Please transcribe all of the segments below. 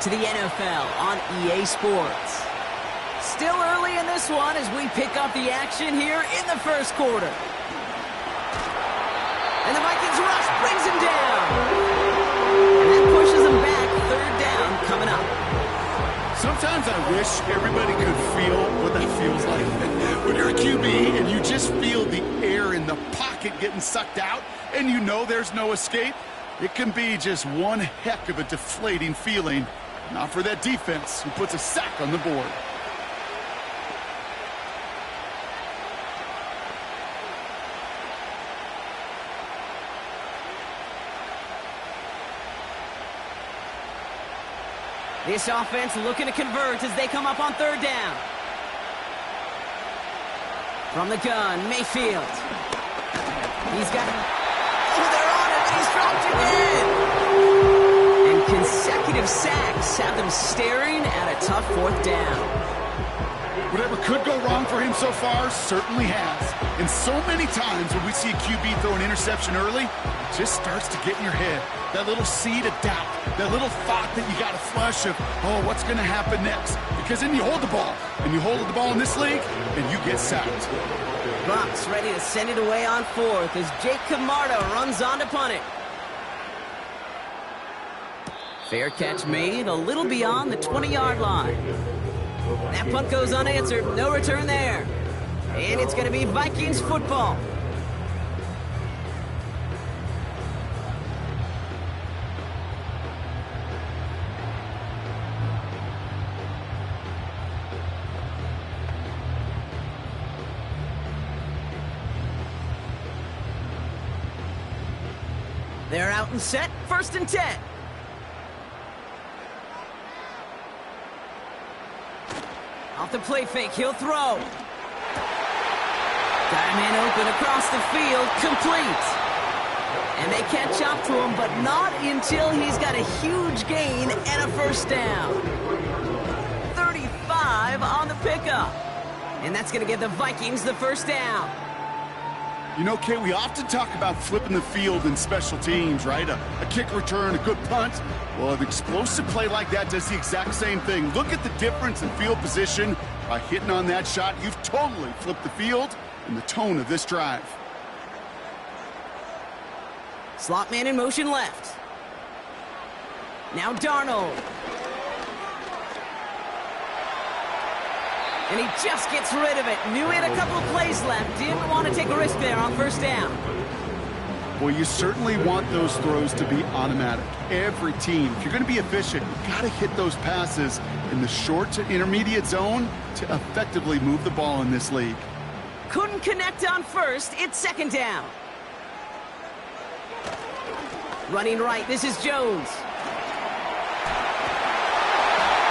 to the NFL on EA Sports. Still early in this one as we pick up the action here in the first quarter. And the Vikings rush brings him down. And that pushes him back. Third down coming up. Sometimes I wish everybody could feel what that feels like. When you're a QB and you just feel the air in the pocket getting sucked out and you know there's no escape, it can be just one heck of a deflating feeling. Not for that defense who puts a sack on the board. This offense looking to convert as they come up on third down. From the gun, Mayfield. He's got him. Oh, they're on it. He's dropped again. And consecutive sacks have them staring at a tough fourth down. Whatever could go wrong for him so far certainly has. And so many times when we see a QB throw an interception early, it just starts to get in your head. That little seed of doubt, that little thought that you got to flush of, oh, what's going to happen next? Because then you hold the ball, and you hold the ball in this league, and you get sacked. Bucks ready to send it away on fourth as Jake Camarda runs on to punt it. Fair catch made a little beyond the 20-yard line. That punt goes unanswered. No return there. And it's going to be Vikings football. They're out and set. 1st and 10. Off the play fake, he'll throw. Got a man open across the field, complete. And they catch up to him, but not until he's got a huge gain and a first down. 35 on the pickup. And that's going to give the Vikings the first down. You know, Kay, we often talk about flipping the field in special teams, right? A kick return, a good punt. Well, an explosive play like that does the exact same thing. Look at the difference in field position. By hitting on that shot, you've totally flipped the field and the tone of this drive. Slot man in motion left. Now Darnold. And he just gets rid of it. Knew he had a couple of plays left. Didn't want to take a risk there on first down. Well, you certainly want those throws to be automatic. Every team, if you're going to be efficient, you've got to hit those passes in the short to intermediate zone to effectively move the ball in this league. Couldn't connect on first. It's 2nd down. Running right. This is Jones.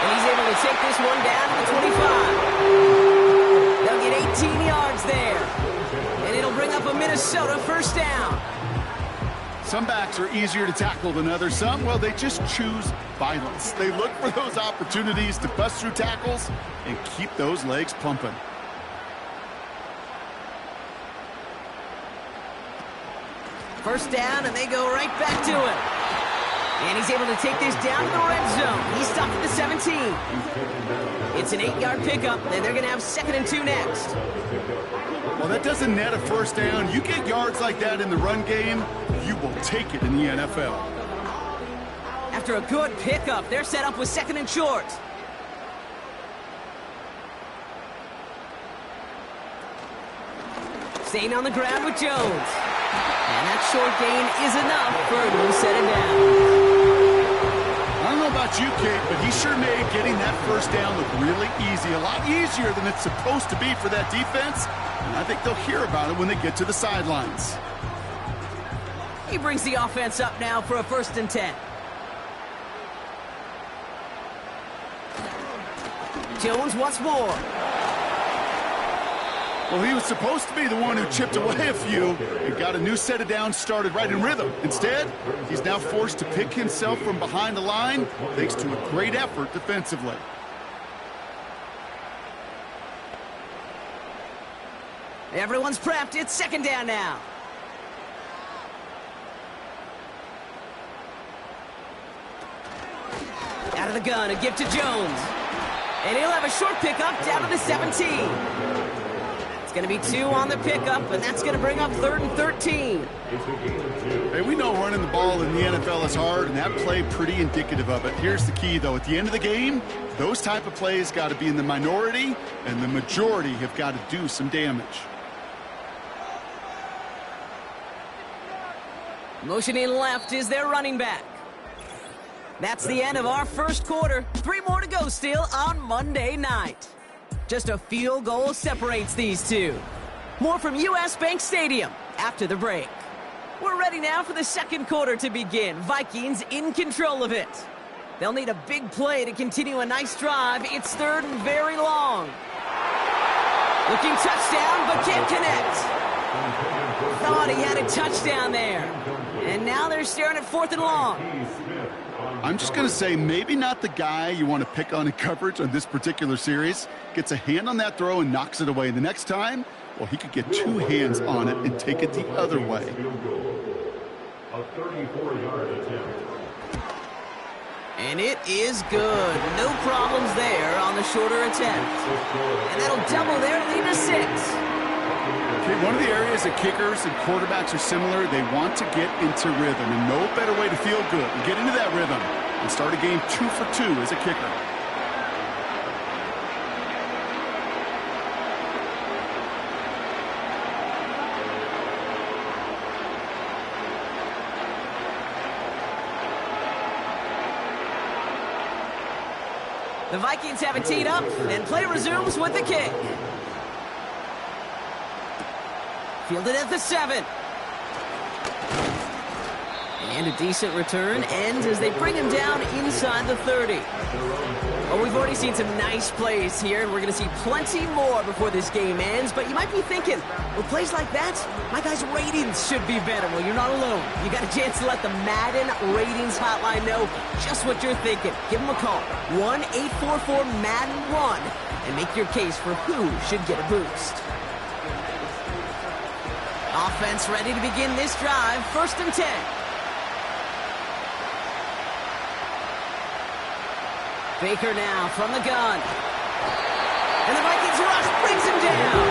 And he's able to take this one down to the 25. They'll get 18 yards there. And it'll bring up a Minnesota first down. Some backs are easier to tackle than others. Some, well, they just choose violence. They look for those opportunities to bust through tackles and keep those legs pumping. First down, and they go right back to it. And he's able to take this down to the red zone. He's stopped at the 17. It's an 8-yard pickup, and they're going to have 2nd and 2 next. Well, that doesn't net a first down. You get yards like that in the run game, you will take it in the NFL. After a good pickup, they're set up with 2nd and short. Staying on the ground with Jones. And that short gain is enough for a new set of downs. I don't know about you, Kate, but he sure made getting that first down look really easy. A lot easier than it's supposed to be for that defense. And I think they'll hear about it when they get to the sidelines. He brings the offense up now for a 1st and 10. Jones once more. Well, he was supposed to be the one who chipped away a few and got a new set of downs started right in rhythm. Instead, he's now forced to pick himself from behind the line thanks to a great effort defensively. Everyone's prepped. It's 2nd down now. Out of the gun, a give to Jones. And he'll have a short pickup down to the 17. It's going to be 2 on the pickup, and that's going to bring up 3rd and 13. Hey, we know running the ball in the NFL is hard, and that play pretty indicative of it. Here's the key, though. At the end of the game, those type of plays got to be in the minority, and the majority have got to do some damage. Motioning left is their running back. That's the end of our first quarter. 3 more to go still on Monday night. Just a field goal separates these two. More from US Bank Stadium after the break. We're ready now for the second quarter to begin. Vikings in control of it. They'll need a big play to continue a nice drive. It's 3rd and very long. Looking touchdown, but can't connect. Thought he had a touchdown there. And now they're staring at 4th and long. I'm just going to say maybe not the guy you want to pick on in coverage on this particular series. Gets a hand on that throw and knocks it away. The next time, well, he could get 2 hands on it and take it the other way. A 34-yard attempt. And it is good. No problems there on the shorter attempt. And that'll double their lead to 6. Okay, one of the areas that kickers and quarterbacks are similar, they want to get into rhythm. And no better way to feel good and get into that rhythm and start a game 2 for 2 as a kicker. The Vikings have it teed up, and play resumes with the kick. Fielded at the 7. And a decent return ends as they bring him down inside the 30. Oh, we've already seen some nice plays here, and we're going to see plenty more before this game ends. But you might be thinking, with plays like that, my guys' ratings should be better. Well, you're not alone. You got a chance to let the Madden ratings hotline know just what you're thinking. Give them a call, 1-844-MADDEN1, and make your case for who should get a boost. Offense ready to begin this drive, 1st and 10. Baker now from the gun. And the Vikings rush brings him down.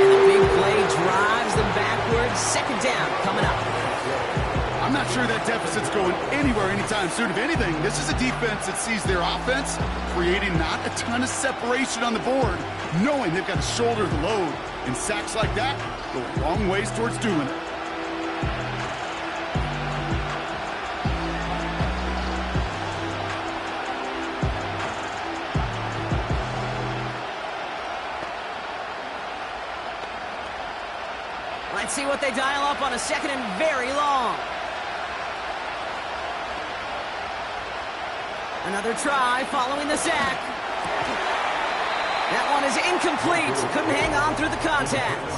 And the big play drives them backwards. 2nd down coming up. I'm not sure that deficit's going anywhere anytime soon. If anything, this is a defense that sees their offense creating not a ton of separation on the board, knowing they've got to shoulder the load. And sacks like that go a long ways towards doing it. Let's see what they dial up on a 2nd and very long. Another try following the sack. That one is incomplete. Couldn't hang on through the contact.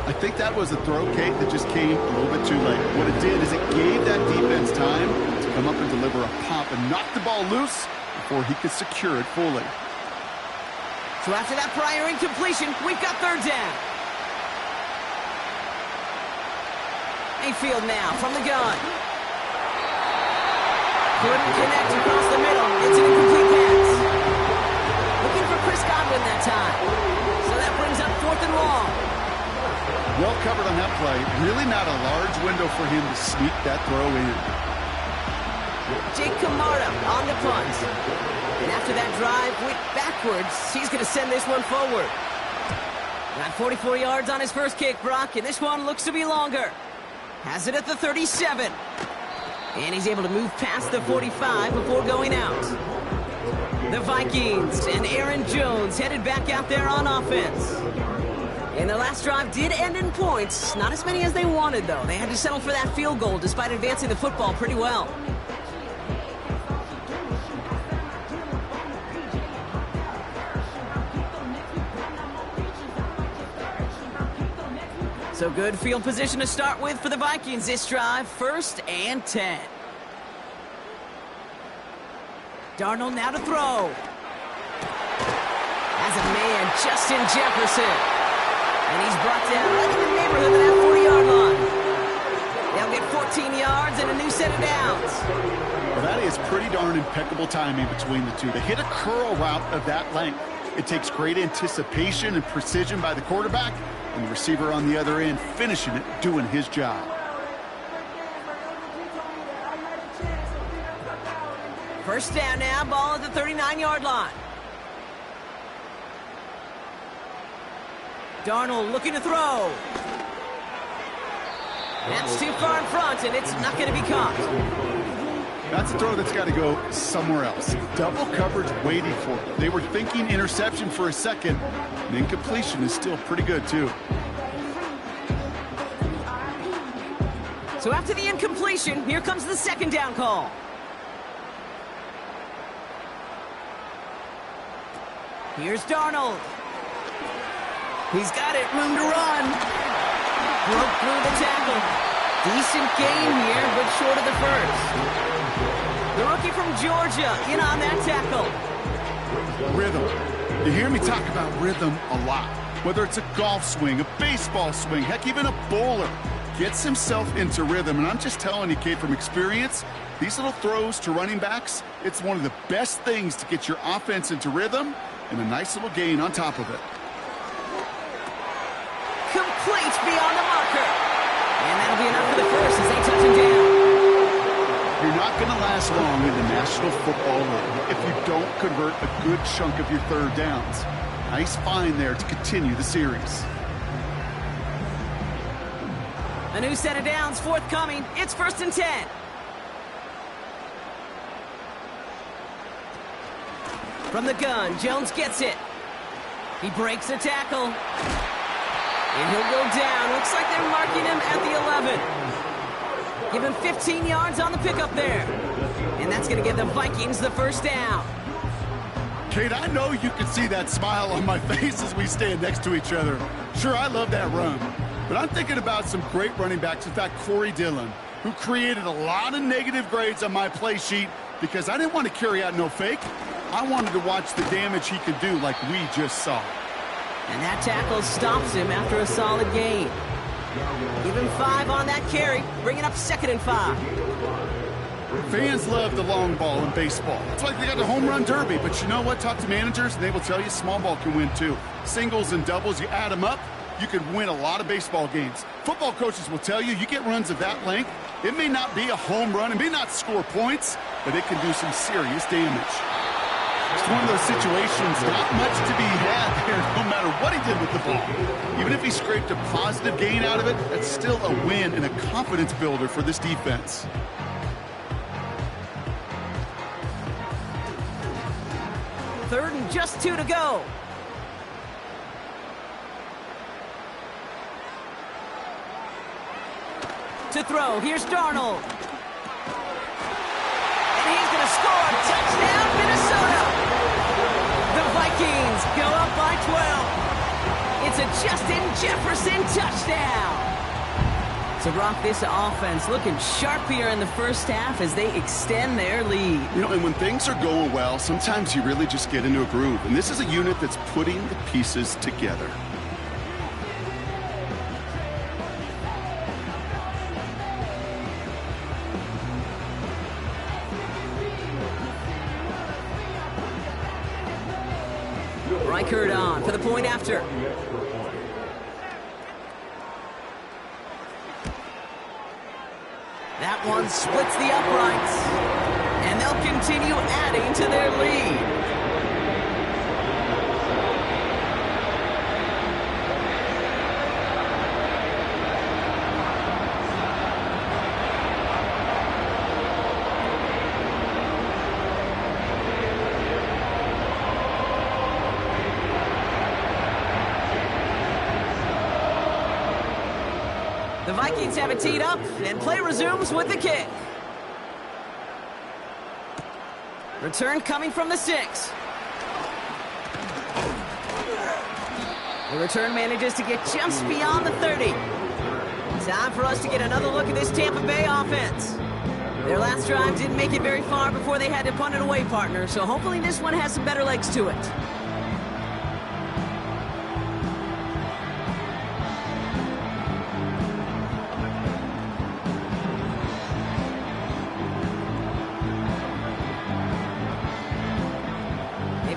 I think that was a throw, Kate, that just came a little bit too late. What it did is it gave that defense time to come up and deliver a pop and knock the ball loose before he could secure it fully. So after that prior incompletion, we've got 3rd down. Mayfield now from the gun. Couldn't connect across the middle. It's an incomplete pass. Looking for Chris Godwin that time. So that brings up 4th and long. Well covered on that play. Really not a large window for him to sneak that throw in. Jake Camarda on the punt. And after that drive went backwards, he's going to send this one forward. Got 44 yards on his first kick, Brock, and this one looks to be longer. Has it at the 37. And he's able to move past the 45 before going out. The Vikings and Aaron Jones headed back out there on offense. And the last drive did end in points. Not as many as they wanted, though. They had to settle for that field goal despite advancing the football pretty well. So good field position to start with for the Vikings this drive. 1st and 10. Darnold now to throw. Has a man, Justin Jefferson. And he's brought down right in the neighborhood of that 40-yard line. They'll get 14 yards and a new set of downs. Well, that is pretty darn impeccable timing between the two. They hit a curl route of that length. It takes great anticipation and precision by the quarterback, and the receiver on the other end finishing it, doing his job. First down now, ball at the 39-yard line. Darnold looking to throw. That's too far in front, and it's not going to be caught. That's a throw that's got to go somewhere else. Double coverage waiting for it. They were thinking interception for a second, and incompletion is still pretty good, too. So after the incompletion, here comes the second down call. Here's Darnold. He's got it, room to run. Broke through the tackle. Decent gain here, but short of the first. The rookie from Georgia in on that tackle. Rhythm. You hear me talk about rhythm a lot. Whether it's a golf swing, a baseball swing, heck, even a bowler. Gets himself into rhythm, and I'm just telling you, kid, from experience, these little throws to running backs, it's one of the best things to get your offense into rhythm, and a nice little gain on top of it. Complete beyond the marker. And that'll be enough for the first as they touch him down. You're not going to last long in the National Football League if you don't convert a good chunk of your third downs. Nice find there to continue the series. A new set of downs forthcoming. It's 1st and 10. From the gun, Jones gets it. He breaks a tackle. And he'll go down. Looks like they're marking him at the 11. Give him 15 yards on the pickup there. And that's going to give the Vikings the first down. Kate, I know you can see that smile on my face as we stand next to each other. Sure, I love that run. But I'm thinking about some great running backs. In fact, Corey Dillon, who created a lot of negative grades on my play sheet because I didn't want to carry out no fake. I wanted to watch the damage he could do like we just saw. And that tackle stops him after a solid gain. Give him 5 on that carry, bringing up 2nd and 5. Fans love the long ball in baseball. It's like they got the home run derby, but you know what? Talk to managers, and they will tell you small ball can win too. Singles and doubles, you add them up, you can win a lot of baseball games. Football coaches will tell you get runs of that length. It may not be a home run, it may not score points, but it can do some serious damage. It's one of those situations, not much to be had there, no matter what he did with the ball. Even if he scraped a positive gain out of it, that's still a win and a confidence builder for this defense. Third and just 2 to go. To throw, here's Darnold. And he's going to score. Touchdown, Minnesota. The Vikings go up by 12. It's a Justin Jefferson touchdown. So, Brock, this offense looking sharp here in the first half as they extend their lead. You know, and when things are going well, sometimes you really just get into a groove. And this is a unit that's putting the pieces together. Reichert on for the point after. That one splits the uprights. And they'll continue adding to their lead. The Vikings have it teed up, and play resumes with the kick. Return coming from the 6. The return manages to get just beyond the 30. Time for us to get another look at this Tampa Bay offense. Their last drive didn't make it very far before they had to punt it away, partner, so hopefully this one has some better legs to it.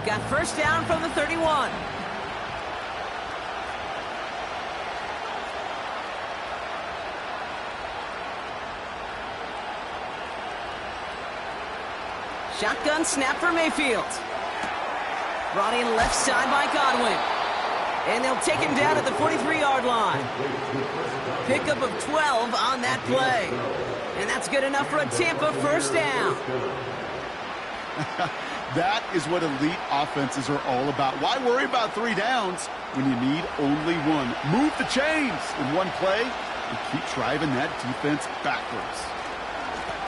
got first down from the 31. Shotgun snap for Mayfield. Brought in left side by Godwin. And they'll take him down at the 43-yard line. Pickup of 12 on that play. And that's good enough for a Tampa first down. That is what elite offenses are all about. Why worry about 3 downs when you need only one? Move the chains in one play and keep driving that defense backwards.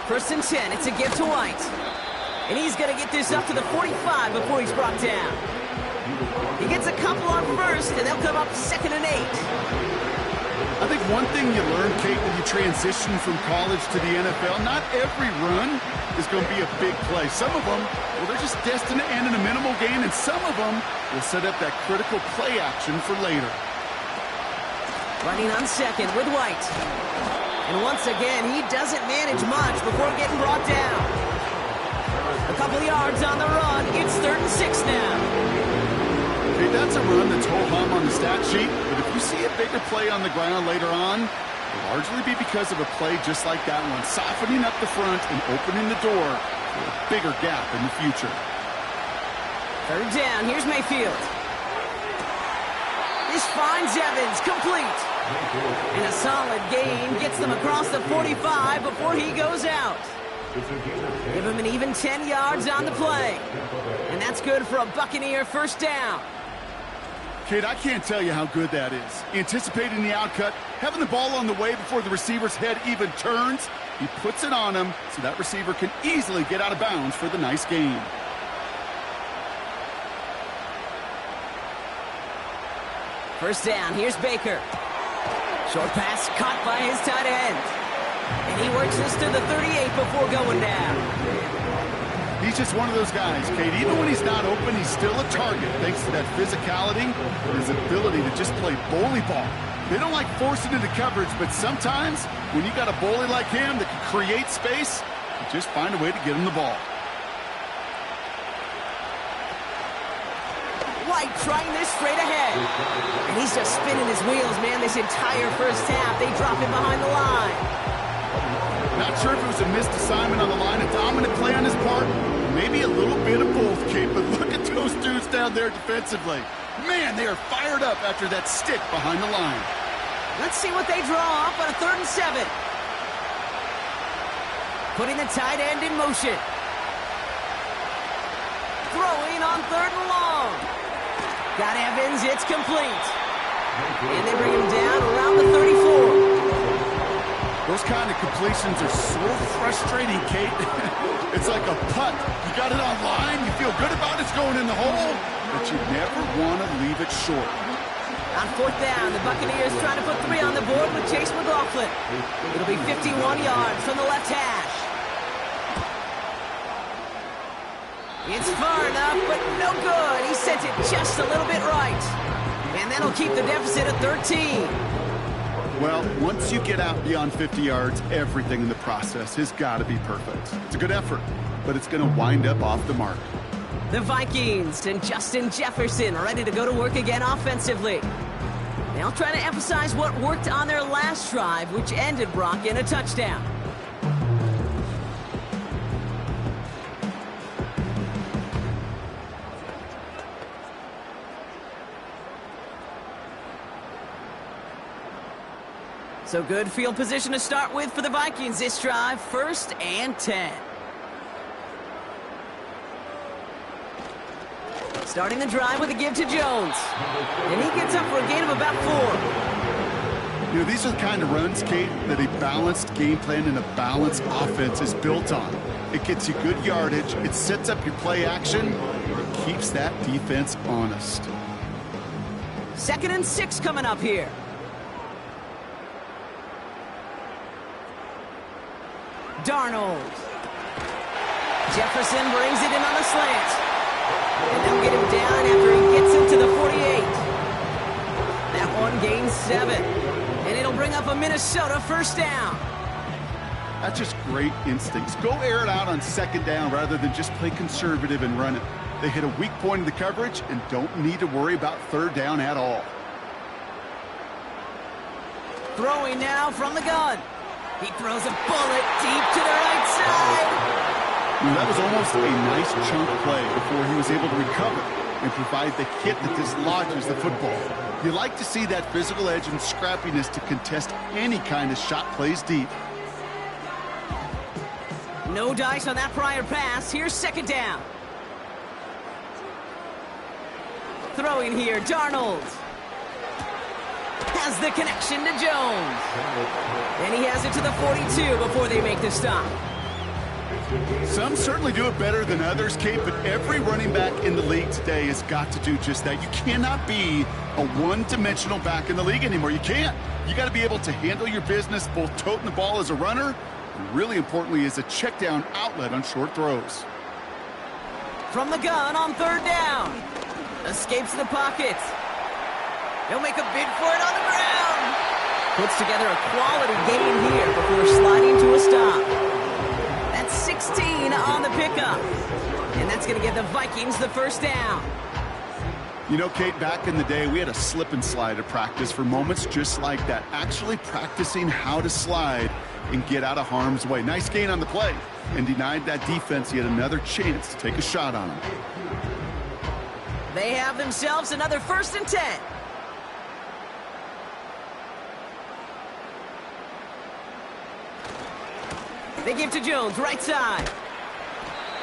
First and 10, it's a give to White. And he's going to get this up to the 45 before he's brought down. He gets a couple on first, and they'll come up 2nd and 8. I think one thing you learn, Kate, when you transition from college to the NFL, not every run is going to be a big play. Some of them, well, they're just destined to end in a minimal gain, and some of them will set up that critical play action for later. Running on second with White. And once again, he doesn't manage much before getting brought down. A couple yards on the run. It's 3rd and 6 now. Hey, that's a run that's ho-hum on the stat sheet, but if you see a bigger play on the ground later on, it'll largely be because of a play just like that one, softening up the front and opening the door for a bigger gap in the future. 3rd down. Here's Mayfield. This finds Evans, complete. And a solid gain gets them across the 45 before he goes out. Give him an even 10 yards on the play. And that's good for a Buccaneer first down. Kate, I can't tell you how good that is. Anticipating the outcut, having the ball on the way before the receiver's head even turns, he puts it on him so that receiver can easily get out of bounds for the nice gain. First down, here's Baker. Short pass caught by his tight end. And he works this to the 38 before going down. He's just one of those guys, Kate. Even when he's not open, he's still a target thanks to that physicality and his ability to just play bully ball. They don't like forcing into coverage, but sometimes when you got a bully like him that can create space, you just find a way to get him the ball. White trying this straight ahead. And he's just spinning his wheels, man, this entire first half. They drop him behind the line. Not sure if it was a missed assignment on the line, a dominant play on his part, maybe a little bit of both, Kate, but look at those dudes down there defensively. Man, they are fired up after that stick behind the line. Let's see what they draw up on a 3rd and 7. Putting the tight end in motion. Throwing on 3rd and long. Got Evans, it's complete. And they bring him down around the 34. Those kind of completions are so frustrating, Kate. It's like a putt. You got it on line, you feel good about it's going in the hole, but you never want to leave it short. On 4th down, the Buccaneers trying to put 3 on the board with Chase McLaughlin. It'll be 51 yards from the left hash. It's far enough, but no good. He sent it just a little bit right. And that'll keep the deficit at 13. Well, once you get out beyond 50 yards, everything in the process has got to be perfect. It's a good effort, but it's going to wind up off the mark. The Vikings and Justin Jefferson ready to go to work again offensively. They'll try to emphasize what worked on their last drive, which ended, Brock, in a touchdown. So good field position to start with for the Vikings this drive. 1st and 10. Starting the drive with a give to Jones. And he gets up for a gain of about 4. You know, these are the kind of runs, Kate, that a balanced game plan and a balanced offense is built on. It gets you good yardage, it sets up your play action, it keeps that defense honest. 2nd and 6 coming up here. Darnold. Jefferson brings it in on a slant. And they'll get him down after he gets into the 48. That one gains 7. And it'll bring up a Minnesota first down. That's just great instincts. Go air it out on 2nd down rather than just play conservative and run it. They hit a weak point in the coverage and don't need to worry about third down at all. Throwing now from the gun. He throws a bullet deep to the right side. That was almost a nice chunk play before he was able to recover and provide the hit that dislodges the football. You like to see that physical edge and scrappiness to contest any kind of shot plays deep. No dice on that prior pass. Here's second down. Throwing here, Darnold. Has the connection to Jones. And he has it to the 42 before they make the stop. Some certainly do it better than others, Kate, but every running back in the league today has got to do just that. You cannot be a one-dimensional back in the league anymore. You can't. You got to be able to handle your business, both toting the ball as a runner, and really importantly as a check-down outlet on short throws. From the gun on third down. Escapes the pocket. He'll make a bid for it on the ground. Puts together a quality gain here before sliding to a stop. That's 16 on the pickup. And that's going to give the Vikings the first down. You know, Kate, back in the day, we had a slip and slide at practice for moments just like that. Actually practicing how to slide and get out of harm's way. Nice gain on the play. And denied that defense yet another chance to take a shot on him. They have themselves another 1st and 10. They give to Jones, right side.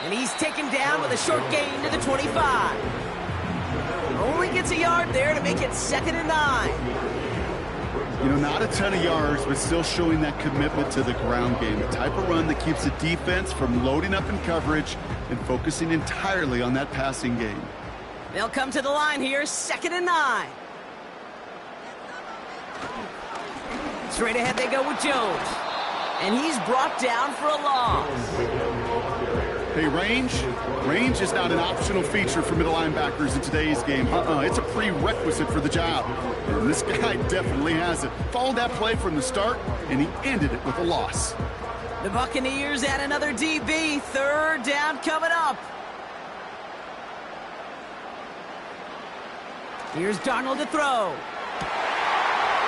And he's taken down with a short gain to the 25. Only gets a yard there to make it 2nd and 9. You know, not a ton of yards, but still showing that commitment to the ground game. The type of run that keeps the defense from loading up in coverage and focusing entirely on that passing game. They'll come to the line here, 2nd and 9. Straight ahead they go with Jones. And he's brought down for a loss. Hey, range is not an optional feature for middle linebackers in today's game. It's a prerequisite for the job. And this guy definitely has it. Followed that play from the start, and he ended it with a loss. The Buccaneers add another DB. 3rd down coming up. Here's Darnold to throw.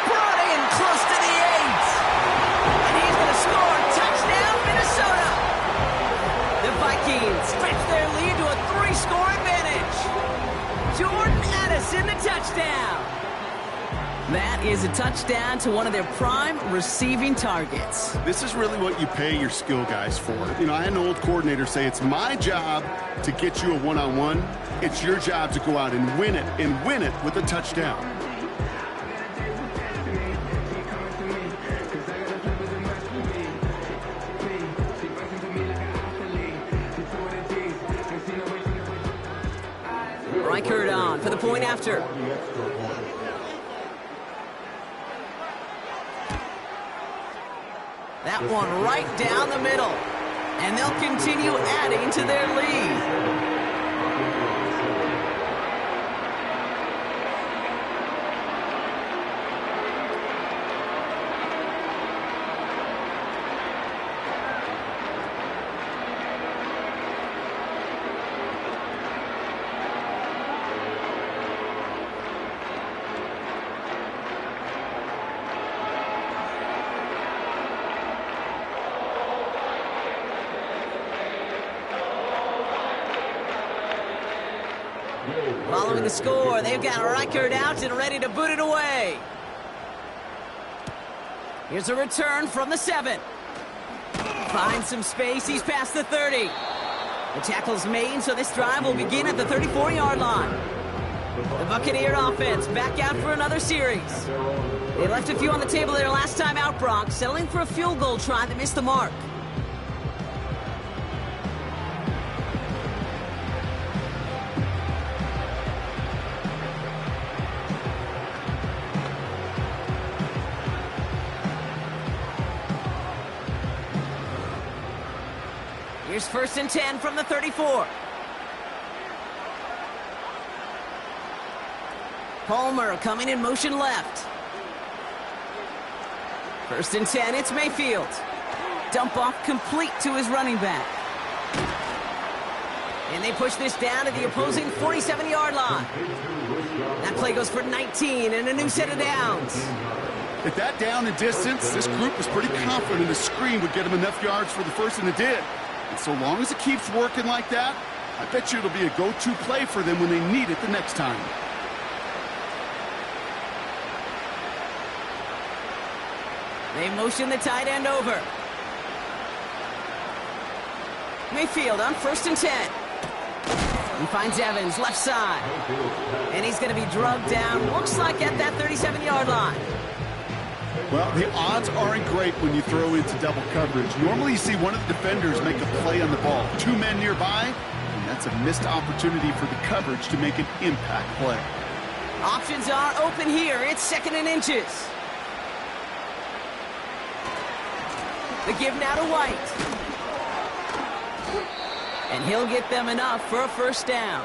Brought in close to the 8. And he's going to score. Touchdown, Minnesota. The Vikings stretch their lead to a 3-score advantage. Jordan Addison, the touchdown. That is a touchdown to one of their prime receiving targets. This is really what you pay your skill guys for. You know, I had an old coordinator say, it's my job to get you a one-on-one. It's your job to go out and win it with a touchdown. Reichert on for the point after. That one right down the middle. And they'll continue adding to their lead. Following the score, they've got Reichert out and ready to boot it away. Here's a return from the 7. Finds some space, he's past the 30. The tackle's made, so this drive will begin at the 34-yard line. The Buccaneer offense back out for another series. They left a few on the table their last time out, Brock, settling for a field goal try that missed the mark. Here's 1st and 10 from the 34. Palmer coming in motion left. 1st and 10, it's Mayfield. Dump off complete to his running back. And they push this down to the opposing 47-yard line. That play goes for 19 and a new set of downs. At that down and distance, this group was pretty confident a screen would get them enough yards for the first, and it did. And so long as it keeps working like that, I bet you it'll be a go-to play for them when they need it the next time. They motion the tight end over. Mayfield on 1st and 10. He finds Evans, left side. And he's going to be drugged down, looks like at that 37-yard line. Well, the odds aren't great when you throw into double coverage. Normally you see one of the defenders make a play on the ball. 2 men nearby, and that's a missed opportunity for the coverage to make an impact play. Options are open here. It's 2nd and inches. The give now to White. And he'll get them enough for a first down.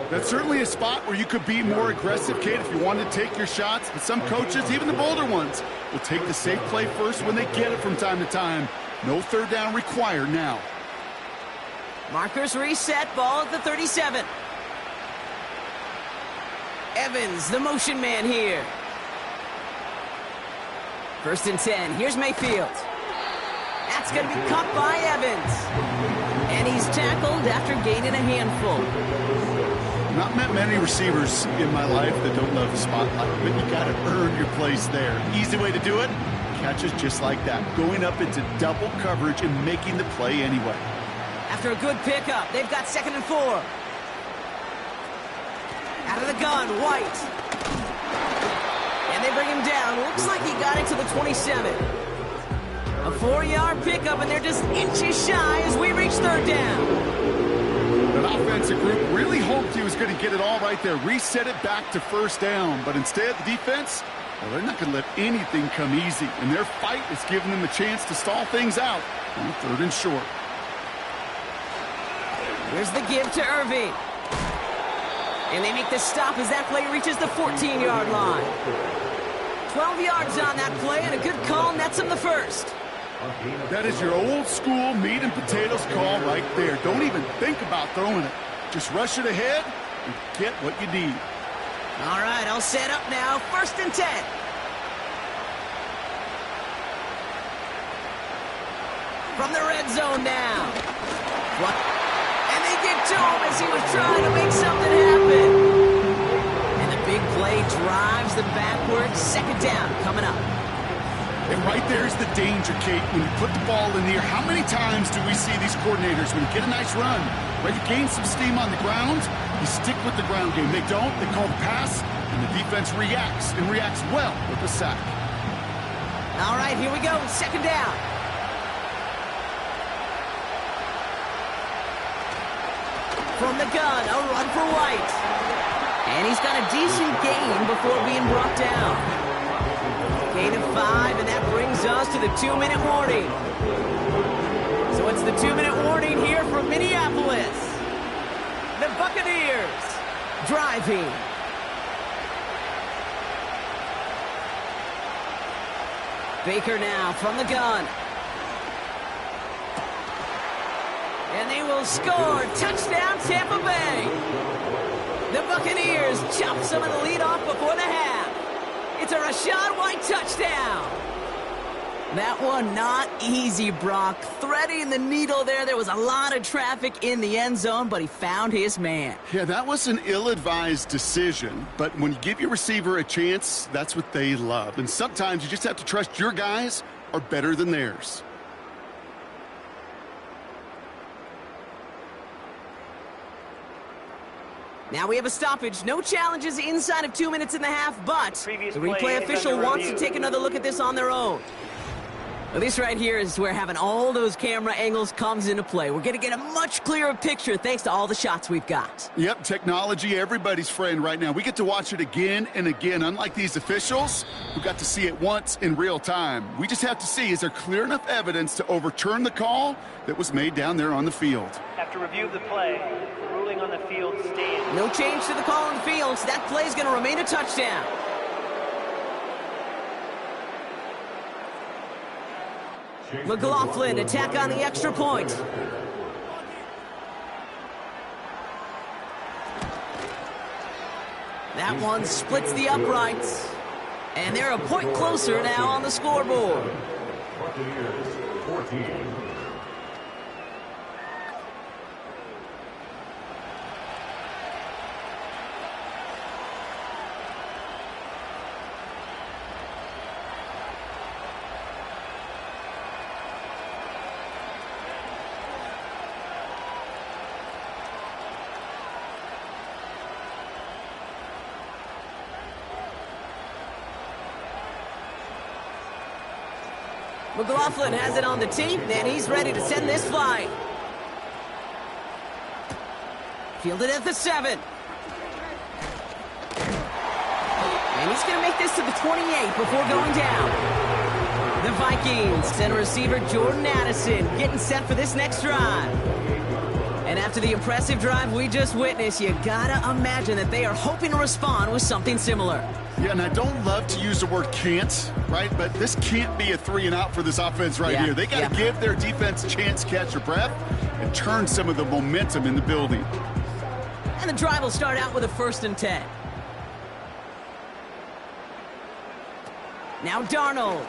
That's certainly a spot where you could be more aggressive, Kate, if you wanted to take your shots. But some coaches, even the bolder ones, will take the safe play first when they get it from time to time. No third down required now. Markers reset, ball at the 37. Evans, the motion man here. 1st and 10. Here's Mayfield. That's going to be caught by Evans. And he's tackled after gaining a handful. Not met many receivers in my life that don't love the spotlight, but you got to earn your place there. Easy way to do it, catches just like that, going up into double coverage and making the play anyway. After a good pickup, they've got 2nd and 4. Out of the gun, White. And they bring him down. Looks like he got it to the 27. A 4-yard pickup, and they're just inches shy as we reach 3rd down. That offensive group really hoped he was going to get it all right there, reset it back to 1st down. But instead, the defense, well, they're not going to let anything come easy. And their fight is giving them a chance to stall things out on 3rd and short. Here's the give to Irving. And they make the stop as that play reaches the 14-yard line. 12 yards on that play, and a good call nets him the first. That is your old school meat and potatoes call right there. Don't even think about throwing it. Just rush it ahead and get what you need. All right, I'll set up now. 1st and 10. From the red zone now. What? And they get to him as he was trying to make something happen. And the big play drives them backwards. 2nd down coming up. And right there's the danger, Kate. When you put the ball in the air, how many times do we see these coordinators, when you get a nice run, right, you gain some steam on the ground, you stick with the ground game. They don't, they call the pass, and the defense reacts, and reacts well with the sack. All right, here we go, 2nd down. From the gun, a run for White. And he's got a decent gain before being brought down. Gain of 5, and that brings us to the 2-minute warning. So it's the 2-minute warning here from Minneapolis. The Buccaneers driving. Baker now from the gun. And they will score. Touchdown, Tampa Bay. The Buccaneers chop some of the lead off before the half. It's a Rachaad White touchdown. That one not easy, Brock. Threading the needle there. There was a lot of traffic in the end zone, but he found his man. Yeah, that was an ill-advised decision, but when you give your receiver a chance, that's what they love. And sometimes you just have to trust your guys are better than theirs. Now we have a stoppage. No challenges inside of 2 minutes and a half, but the replay official wants to take another look at this on their own. Well, this right here is where having all those camera angles comes into play. We're going to get a much clearer picture thanks to all the shots we've got. Yep, technology, everybody's friend right now. We get to watch it again and again, unlike these officials who got to see it once in real time. We just have to see, is there clear enough evidence to overturn the call that was made down there on the field? After review of the play, the ruling on the field stands. No change to the call on the field, so that play is going to remain a touchdown. McLaughlin attack on the extra point. That one splits the uprights. And they're a point closer now on the scoreboard. Buccaneers 14. McLaughlin has it on the tee, and he's ready to send this flying. Fielded at the 7. And he's going to make this to the 28 before going down. The Vikings send receiver Jordan Addison getting set for this next drive. And after the impressive drive we just witnessed, you gotta imagine that they are hoping to respond with something similar. Yeah, and I don't love to use the word can't, right? But this can't be a 3-and-out for this offense right here. They got to give their defense a chance to catch their breath and turn some of the momentum in the building. And the drive will start out with a 1st and 10. Now Darnold.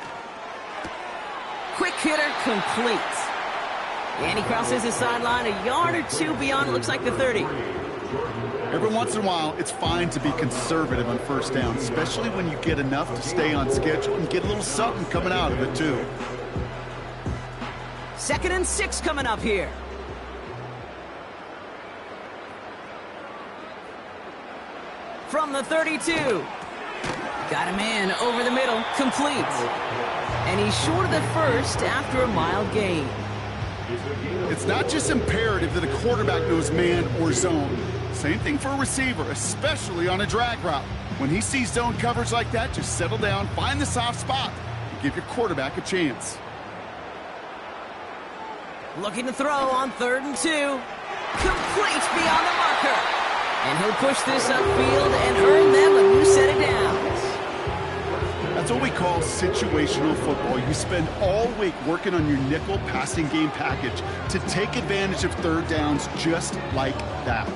Quick hitter complete. And he crosses the sideline a yard or two beyond, looks like the 30. Every once in a while, it's fine to be conservative on 1st down, especially when you get enough to stay on schedule and get a little something coming out of it, too. 2nd and 6 coming up here. From the 32. Got him in over the middle, complete. And he's short of the 1st after a mild gain. It's not just imperative that a quarterback knows man or zone. Same thing for a receiver, especially on a drag route. When he sees zone coverage like that, just settle down, find the soft spot, and give your quarterback a chance. Looking to throw on 3rd and 2. Complete beyond the marker. And he'll push this upfield and earn them a new set of downs. That's what we call situational football. You spend all week working on your nickel passing game package to take advantage of 3rd downs just like that.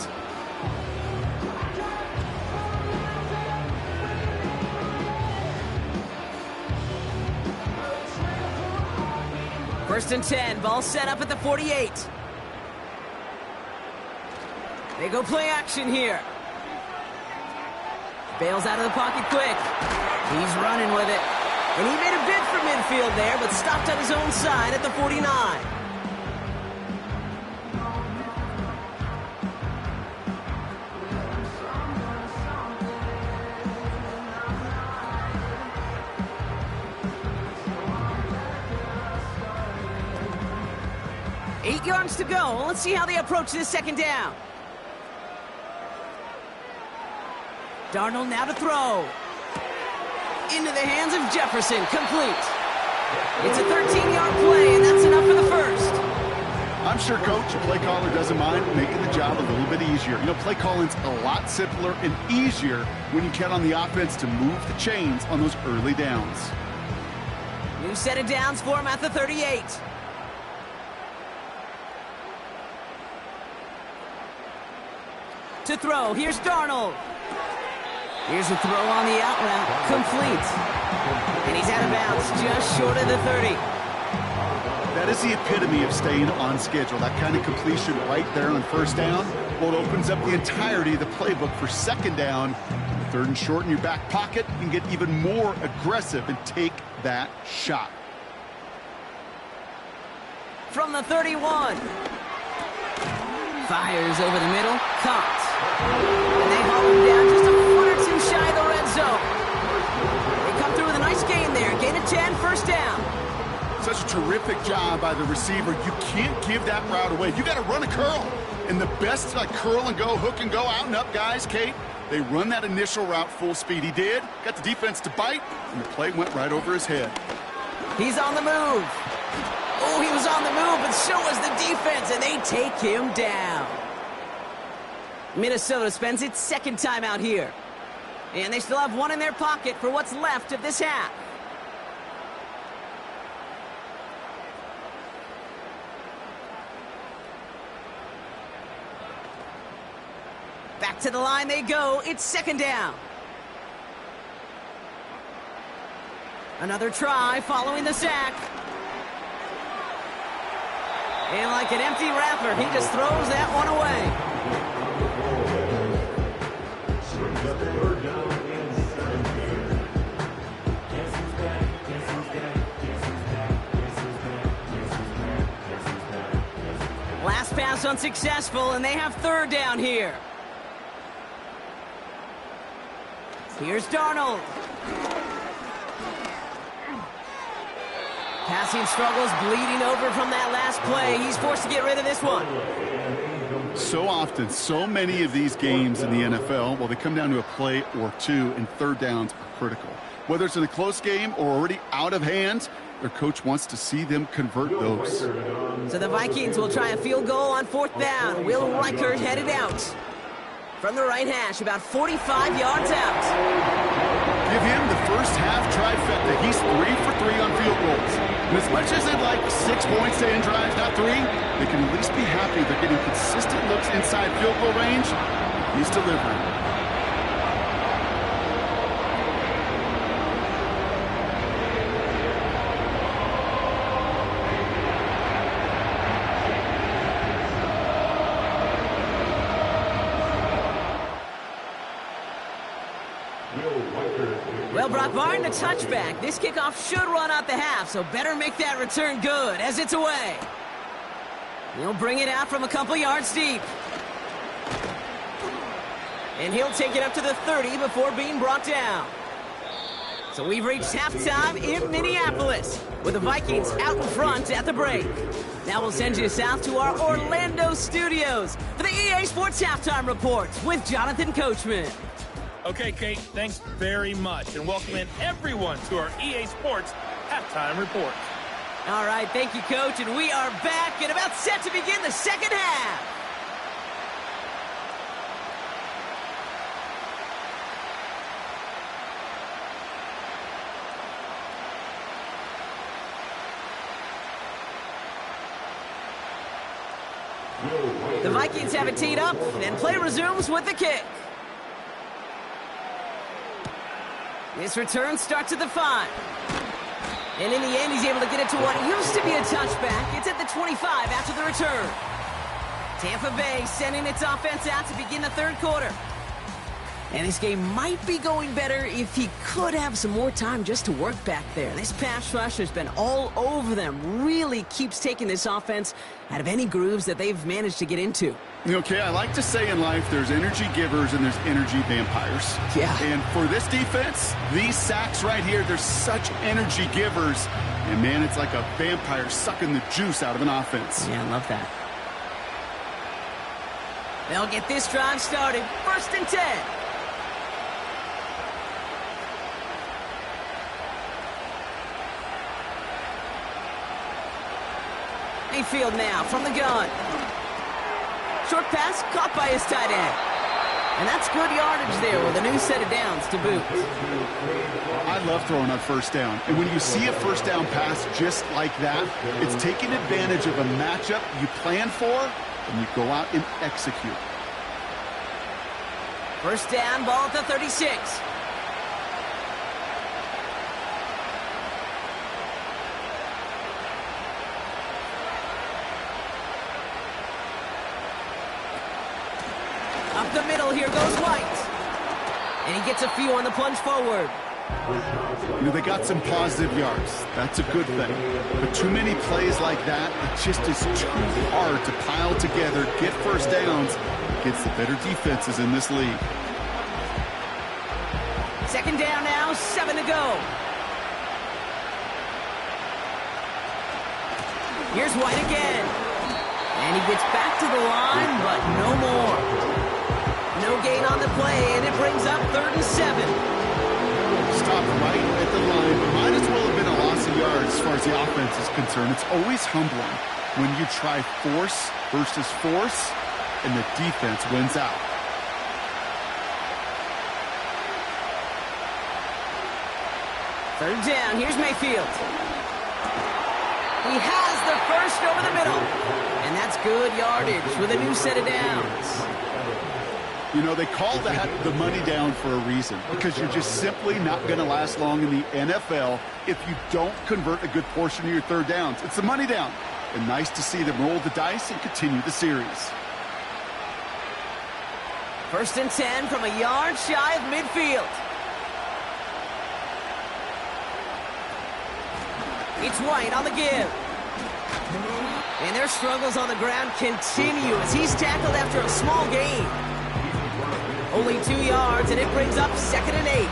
First and 10, ball set up at the 48. They go play action here. Bails out of the pocket quick. He's running with it. And he made a bid for midfield there, but stopped on his own side at the 49. Eight yards to go. Let's see how they approach this 2nd down. Darnold now to throw. Into the hands of Jefferson, complete. It's a 13-yard play, and that's enough for the 1st. I'm sure, Coach, a play caller doesn't mind making the job a little bit easier. You know, play calling's a lot simpler and easier when you count on the offense to move the chains on those early downs. New set of downs for him at the 38. To throw, here's Darnold. Here's a throw on the out route, complete. And he's out of bounds, just short of the 30. That is the epitome of staying on schedule. That kind of completion right there on 1st down. Well, it opens up the entirety of the playbook for 2nd down. 3rd and short in your back pocket. You can get even more aggressive and take that shot. From the 31. Fires over the middle, caught. And they haul him down just a foot or two shy of the red zone. They come through with a nice gain there. Gain of 10, 1st down. Such a terrific job by the receiver. You can't give that route away. You got to run a curl. And the best like curl and go, hook and go, out and up guys, Kate, they run that initial route full speed. He did. Got the defense to bite, and the play went right over his head. He's on the move. Oh, he was on the move, but so was the defense, and they take him down. Minnesota spends its 2nd time out here. And they still have one in their pocket for what's left of this half. Back to the line they go. It's 2nd down. Another try following the sack. And like an empty wrapper, he just throws that one away. Last pass unsuccessful, and they have third down here. Here's Darnold. Passing struggles, bleeding over from that last play. He's forced to get rid of this one. So often, so many of these games in the NFL, well, they come down to a play or two, and third downs are critical. Whether it's in a close game or already out of hand, their coach wants to see them convert those. So the Vikings will try a field goal on fourth down. Will Reichert headed out from the right hash, about 45 yards out. Give him the first half trifecta. He's 3 for 3 on field goals. And as much as they'd like 6 points to end drives, not 3, they can at least be happy they're getting consistent looks inside field goal range. He's delivering. Well, Brock Martin, a touchback. This kickoff should run out the half, so better make that return good as it's away. He'll bring it out from a couple yards deep. And he'll take it up to the 30 before being brought down. So we've reached halftime in Minneapolis with the Vikings out in front at the break. Now we'll send you south to our Orlando studios for the EA Sports Halftime Report with Jonathan Coachman. Okay, Kate, thanks very much, and welcome in everyone to our EA Sports Halftime Report. All right, thank you, Coach, and we are back and about set to begin the second half. The Vikings have it teed up, and play resumes with the kick. This return starts at the 5. And in the end, he's able to get it to what used to be a touchback. It's at the 25 after the return. Tampa Bay sending its offense out to begin the third quarter. And this game might be going better if he could have some more time just to work back there. This pass rush has been all over them. Really keeps taking this offense out of any grooves that they've managed to get into. Okay, I like to say in life there's energy givers and there's energy vampires. Yeah. And for this defense, these sacks right here, they're such energy givers. And, man, it's like a vampire sucking the juice out of an offense. Yeah, I love that. They'll get this drive started. 1st and 10. Mayfield now from the gun. Short pass caught by his tight end. And that's good yardage there with a new set of downs to boot. I love throwing on first down. And when you see a first down pass just like that, it's taking advantage of a matchup you plan for, and you go out and execute. First down, ball at the 36. Up the middle, here goes White. And he gets a few on the plunge forward. You know, they got some positive yards. That's a good thing. But too many plays like that, it just is too hard to pile together, get first downs against the better defenses in this league. Second down now, 7 to go. Here's White again. And he gets back to the line, but no more. No gain on the play, and it brings up 3rd and 7. Stopped right at the line, but might as well have been a loss of yards as far as the offense is concerned. It's always humbling when you try force versus force, and the defense wins out. Third down, here's Mayfield. He has the first over the middle. And that's good yardage with a new set of downs. You know, they call that the money down for a reason, because you're just simply not going to last long in the NFL if you don't convert a good portion of your third downs. It's the money down. And nice to see them roll the dice and continue the series. 1st and 10 from a yard shy of midfield. It's White on the give. And their struggles on the ground continue as he's tackled after a small gain. Only 2 yards, and it brings up 2nd and 8.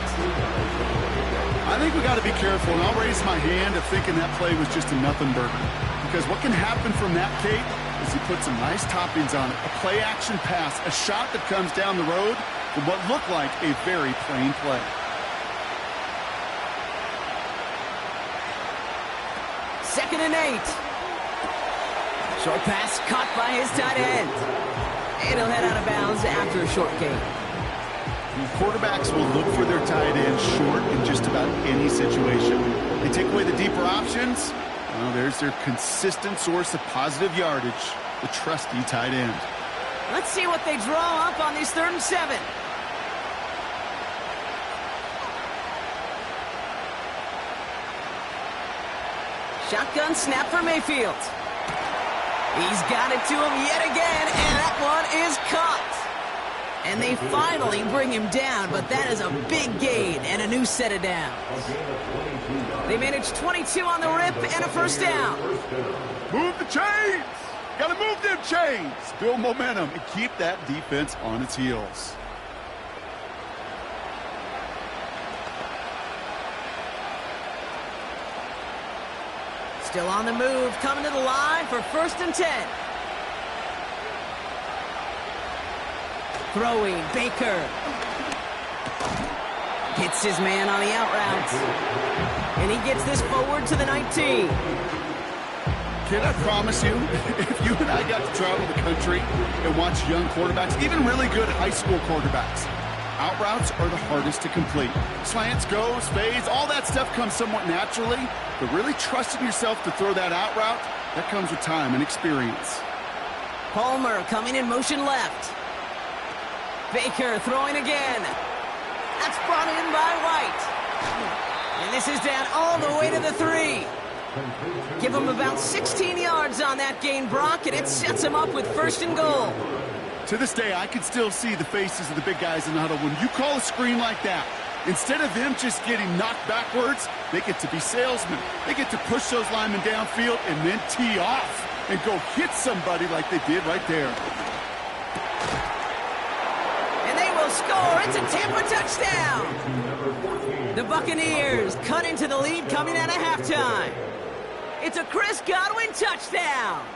I think we got to be careful, and I'll raise my hand of thinking that play was just a nothing burger. Because what can happen from that, Kate, is he put some nice toppings on it. A play-action pass, a shot that comes down the road from what looked like a very plain play. Second and 8. Short pass caught by his tight end. And he'll head out of bounds after a short gain. Quarterbacks will look for their tight end short in just about any situation. They take away the deeper options. Well, there's their consistent source of positive yardage, the trusty tight end. Let's see what they draw up on this 3rd and 7. Shotgun snap for Mayfield. He's got it to him yet again, and that one is caught. And they finally bring him down, but that is a big gain and a new set of downs. They managed 22 on the rip and a 1st down. Move the chains! Gotta move them chains! Build momentum and keep that defense on its heels. Still on the move, coming to the line for 1st and 10. Throwing, Baker. Hits his man on the out route. And he gets this forward to the 19. Kid, I promise you, if you and I got to travel the country and watch young quarterbacks, even really good high school quarterbacks, out routes are the hardest to complete. Slants, goes, fades, all that stuff comes somewhat naturally, but really trusting yourself to throw that out route, that comes with time and experience. Palmer coming in motion left. Baker throwing again. That's brought in by White. And this is down all the way to the 3. Give him about 16 yards on that gain, Brock, and it sets him up with 1st and goal. To this day, I can still see the faces of the big guys in the huddle. When you call a screen like that, instead of them just getting knocked backwards, they get to be salesmen. They get to push those linemen downfield and then tee off and go hit somebody like they did right there. And they will score. It's a Tampa touchdown. The Buccaneers cut into the lead coming out of halftime. It's a Chris Godwin touchdown.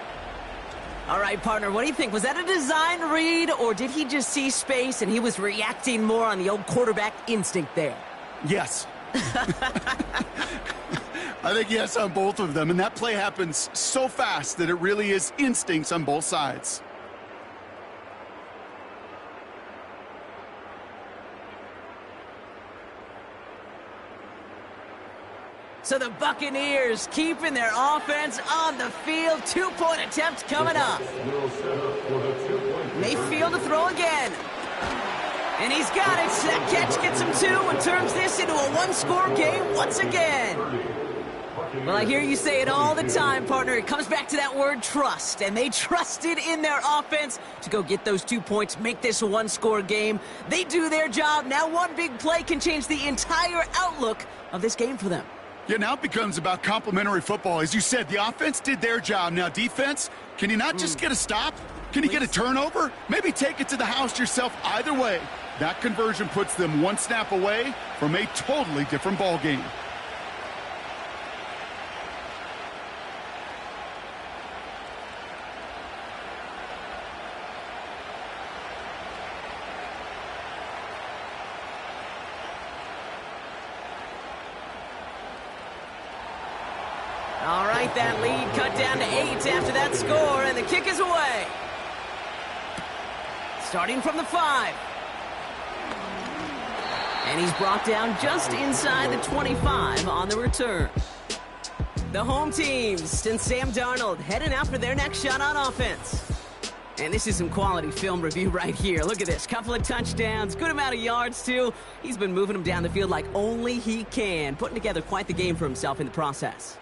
All right, partner, what do you think? Was that a design read, or did he just see space and he was reacting more on the old quarterback instinct there? Yes. I think yes on both of them, and that play happens so fast that it really is instincts on both sides. So the Buccaneers keeping their offense on the field. 2-point attempt coming up. Mayfield to throw again. And he's got it. That catch gets him 2 and turns this into a 1-score game once again. Well, I hear you say it all the time, partner. It comes back to that word trust. And they trusted in their offense to go get those 2 points, make this a 1-score game. They do their job. Now one big play can change the entire outlook of this game for them. Yeah, now it becomes about complementary football. As you said, the offense did their job. Now defense, can you not just get a stop? Can you get a turnover? Maybe take it to the house yourself. Either way, that conversion puts them 1 snap away from a totally different ball game. All right, that lead cut down to 8 after that score, and the kick is away. Starting from the 5. And he's brought down just inside the 25 on the return. The home teams and Sam Darnold heading out for their next shot on offense. And this is some quality film review right here. Look at this. Couple of touchdowns, good amount of yards, too. He's been moving them down the field like only he can, putting together quite the game for himself in the process.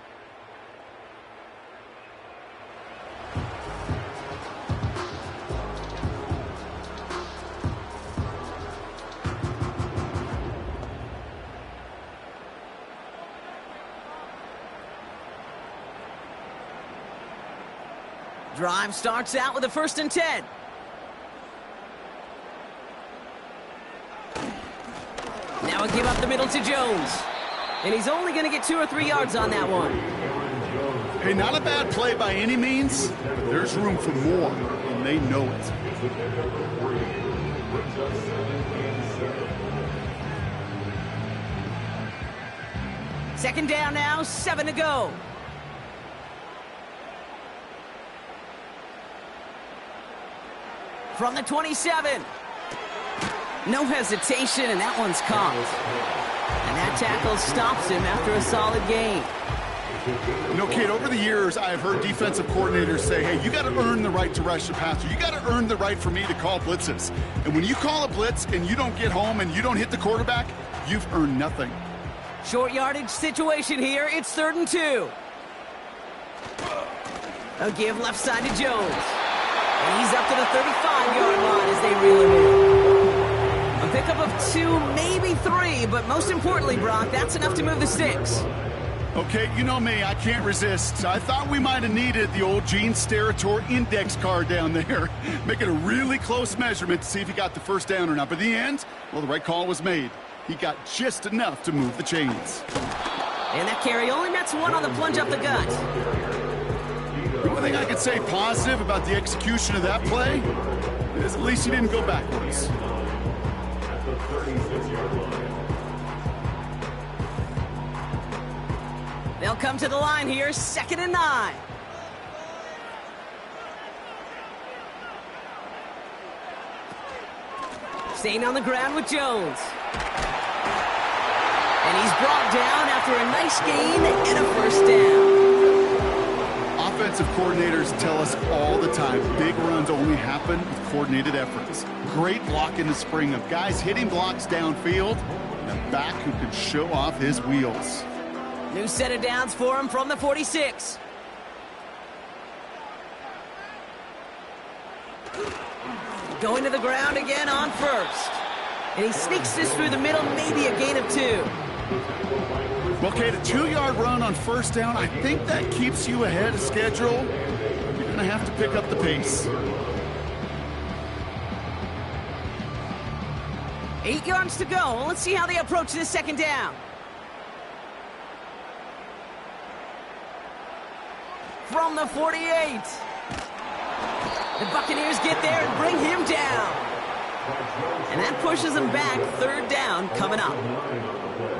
Drive starts out with a 1st and 10. Now a give up the middle to Jones. And he's only going to get 2 or 3 yards on that one. Hey, not a bad play by any means, but there's room for more, and they know it. Second down now, 7 to go. From the 27. No hesitation, and that one's caught. And that tackle stops him after a solid gain. You know, Kate, over the years, I've heard defensive coordinators say, hey, you got to earn the right to rush the passer. You got to earn the right for me to call blitzes. And when you call a blitz and you don't get home and you don't hit the quarterback, you've earned nothing. Short yardage situation here. It's 3rd and 2. A give left side to Jones. And he's up to the 35-yard line as they reel him in. A pickup of 2, maybe 3, but most importantly, Brock, that's enough to move the sticks. Okay, you know me, I can't resist. I thought we might have needed the old Gene Steratore index card down there. Make it a really close measurement to see if he got the first down or not. But in the end, well, the right call was made. He got just enough to move the chains. And that carry only nets 1 on the plunge up the gut. The only thing I could say positive about the execution of that play is at least he didn't go backwards. They'll come to the line here, 2nd and 9. Staying on the ground with Jones. And he's brought down after a nice gain and a 1st down. Offensive coordinators tell us all the time, big runs only happen with coordinated efforts. Great block in the spring of guys hitting blocks downfield, and a back who can show off his wheels. New set of downs for him from the 46. Going to the ground again on 1st. And he sneaks this through the middle, maybe a gain of 2. Well, Kate, a 2-yard run on 1st down, I think that keeps you ahead of schedule. You're going to have to pick up the pace. 8 yards to go. Let's see how they approach this 2nd down. From the 48. The Buccaneers get there and bring him down. And that pushes them back. 3rd down coming up.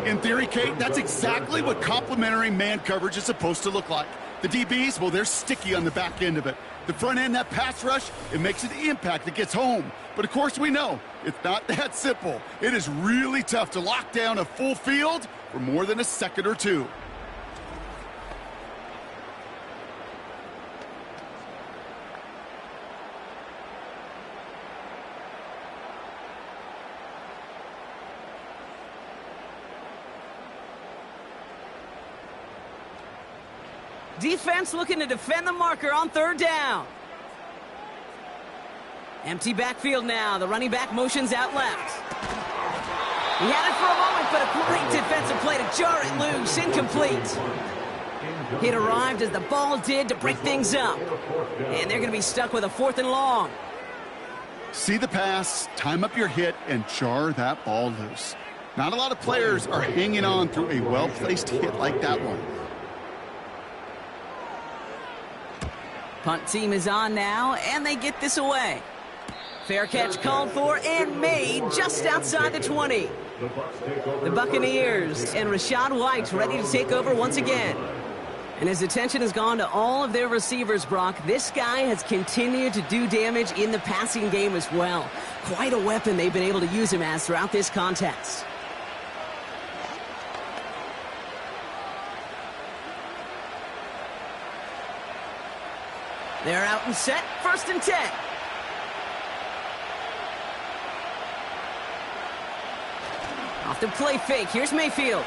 In theory, Kate, that's exactly what complementary man coverage is supposed to look like. The DBs, well, they're sticky on the back end of it. The front end, that pass rush, it makes an impact that gets home. But, of course, we know it's not that simple. It is really tough to lock down a full field for more than a second or 2. Defense looking to defend the marker on 3rd down. Empty backfield now. The running back motions out left. He had it for a moment, but a great defensive play to jar it loose. Incomplete. It arrived as the ball did to break things up. And they're going to be stuck with a 4th and long. See the pass, time up your hit, and jar that ball loose. Not a lot of players are hanging on through a well-placed hit like that one. Punt team is on now, and they get this away. Fair catch called for and made just outside the 20. The Buccaneers and Rachaad White ready to take over once again. And his attention has gone to all of their receivers, Brock. This guy has continued to do damage in the passing game as well. Quite a weapon they've been able to use him as throughout this contest. They're out and set, 1st and 10. The play fake. Here's Mayfield.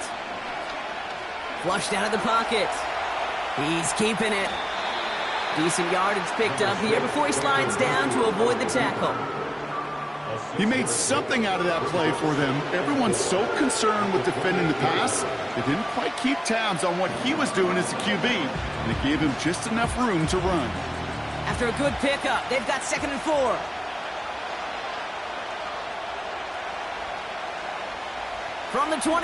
Flushed out of the pocket. He's keeping it. Decent yardage picked up here before he slides down to avoid the tackle. He made something out of that play for them. Everyone's so concerned with defending the pass, they didn't quite keep tabs on what he was doing as a QB, and it gave him just enough room to run. After a good pickup, they've got 2nd and 4. From the 28.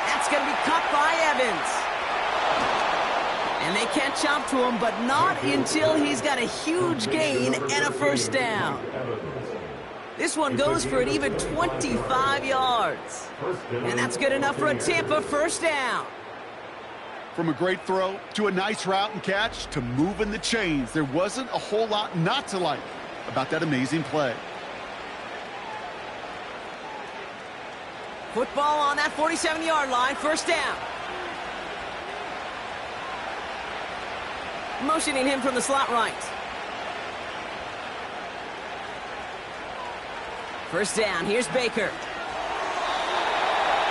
That's going to be cut by Evans. And they catch up to him, but not until he's got a huge gain and a first down. This one goes for an even 25 yards. And that's good enough for a Tampa first down. From a great throw to a nice route and catch to moving the chains, there wasn't a whole lot not to like about that amazing play. Football on that 47-yard line, first down. Motioning him from the slot right. First down, here's Baker.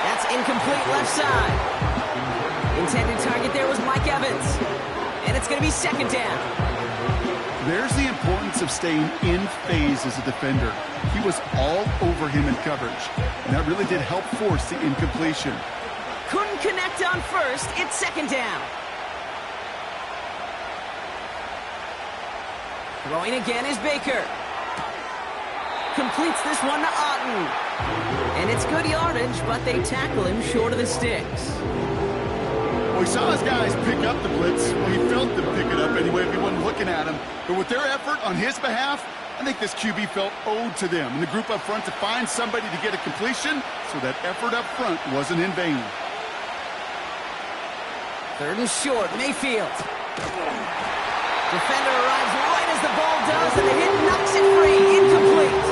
That's incomplete left side. Intended target there was Mike Evans. And it's going to be 2nd down. There's the importance of staying in phase as a defender. He was all over him in coverage, and that really did help force the incompletion. Couldn't connect on first, it's 2nd down. Throwing again is Baker. Completes this one to Otten. And it's good yardage, but they tackle him short of the sticks. Well, we saw his guys pick up the blitz. Well, he felt them pick it up anyway if he wasn't looking at him. But with their effort on his behalf, I think this QB felt owed to them and the group up front to find somebody to get a completion, so that effort up front wasn't in vain. 3rd and short, Mayfield. Defender arrives right as the ball does, and the hit knocks it free. Incomplete.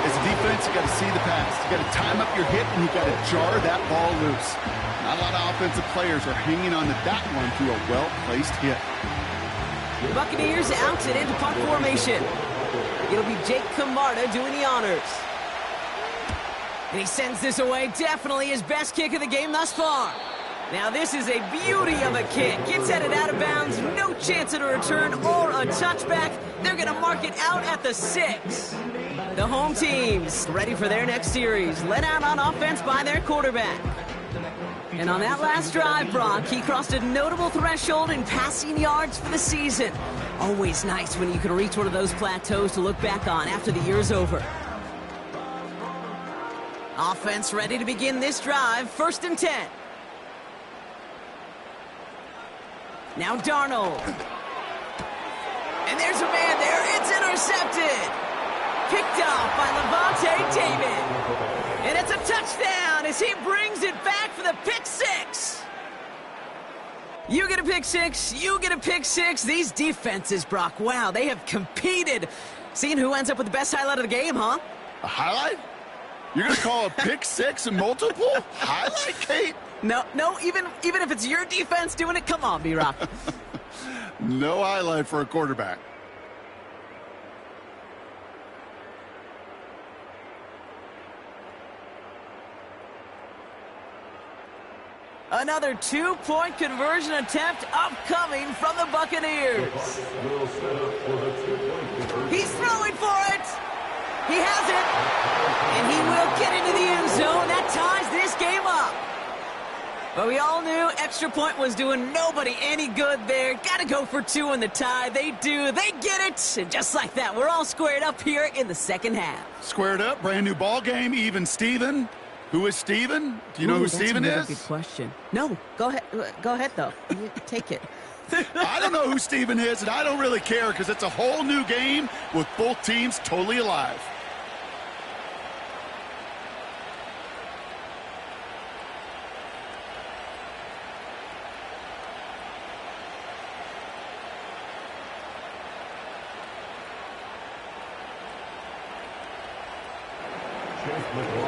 As a defense, you got to see the pass. You got to time up your hit, and you got to jar that ball loose. Not a lot of offensive players are hanging on to that one through a well-placed hit. The Buccaneers out and into punt formation. It'll be Jake Camarda doing the honors. And he sends this away. Definitely his best kick of the game thus far. Now this is a beauty of a kick. Gets headed out of bounds. No chance at a return or a touchback. They're going to mark it out at the 6. The home team's ready for their next series. Led out on offense by their quarterback. And on that last drive, Brock, he crossed a notable threshold in passing yards for the season. Always nice when you can reach one of those plateaus to look back on after the year's over. Offense ready to begin this drive. 1st and 10. Now Darnold. And there's a man there. It's intercepted. Picked off by Levante David. And it's a touchdown as he brings it back for the pick 6. You get a pick 6. You get a pick 6. These defenses, Brock, wow, they have competed. Seeing who ends up with the best highlight of the game, huh? A highlight? You're going to call a pick 6 and multiple? Highlight, Kate? No, even if it's your defense doing it, come on, B-Rock. No highlight for a quarterback. Another 2-point conversion attempt upcoming from the Buccaneers. He's throwing for it. He has it. And he will get into the end zone. That ties this game up. But we all knew extra point was doing nobody any good there. Got to go for 2 in the tie. They do. They get it. And just like that, we're all squared up here in the second half. Squared up, brand new ball game, even Steven. Who is Steven? Do you know who Steven is? That's a good question. No, go ahead. Go ahead, though. You take it. I don't know who Steven is, and I don't really care because it's a whole new game with both teams totally alive.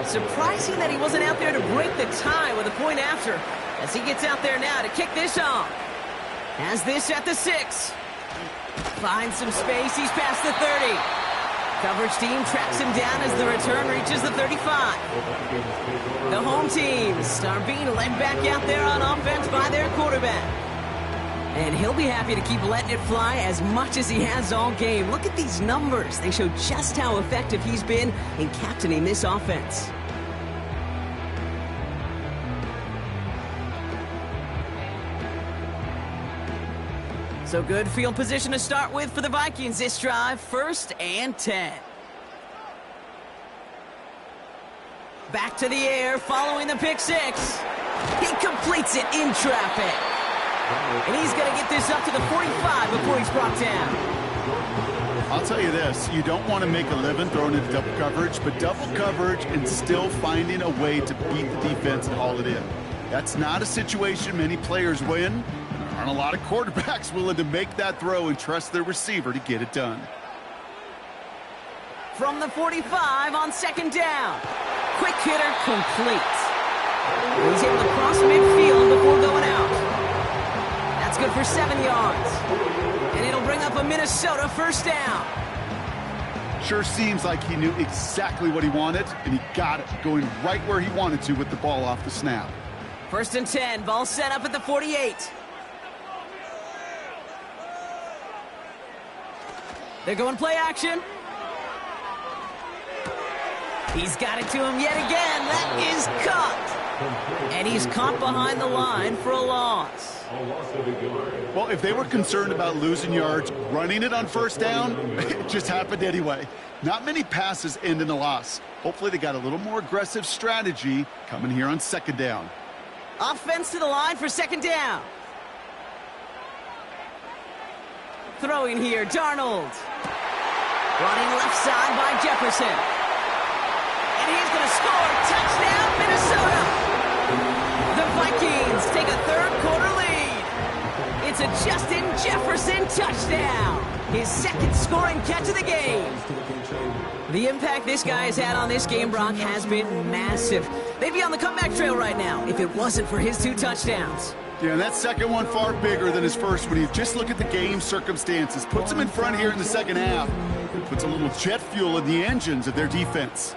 Surprising that he wasn't out there to break the tie with a point after, as he gets out there now to kick this off. Has this at the 6. Finds some space. He's past the 30. Coverage team tracks him down as the return reaches the 35. The home teams are being led back out there on offense by their quarterback. And he'll be happy to keep letting it fly as much as he has all game. Look at these numbers. They show just how effective he's been in captaining this offense. So good field position to start with for the Vikings this drive. 1st and 10. Back to the air following the pick six. He completes it in traffic. And he's going to get this up to the 45 before he's brought down. I'll tell you this, you don't want to make a living throwing into double coverage, but double coverage and still finding a way to beat the defense and haul it in. That's not a situation many players win. There aren't a lot of quarterbacks willing to make that throw and trust their receiver to get it done. From the 45 on 2nd down. Quick hitter complete. He's able to cross midfield before going out. That's good for 7 yards. And it'll bring up a Minnesota 1st down. Sure seems like he knew exactly what he wanted, and he got it, going right where he wanted to with the ball off the snap. 1st and 10, ball set up at the 48. They're going play action. He's got it to him yet again. That is caught. And he's caught behind the line for a loss. Well, if they were concerned about losing yards, running it on 1st down, it just happened anyway. Not many passes end in a loss. Hopefully they got a little more aggressive strategy coming here on 2nd down. Offense to the line for 2nd down. Throwing here, Darnold. Running left side by Jefferson. And he's going to score. Touchdown, Minnesota. The Vikings take a 3rd quarter lead. It's a Justin Jefferson touchdown. His 2nd scoring catch of the game. The impact this guy has had on this game, Brock, has been massive. They'd be on the comeback trail right now if it wasn't for his 2 touchdowns. Yeah, and that 2nd one far bigger than his 1st one. You just look at the game circumstances. Puts him in front here in the 2nd half. Puts a little jet fuel in the engines of their defense.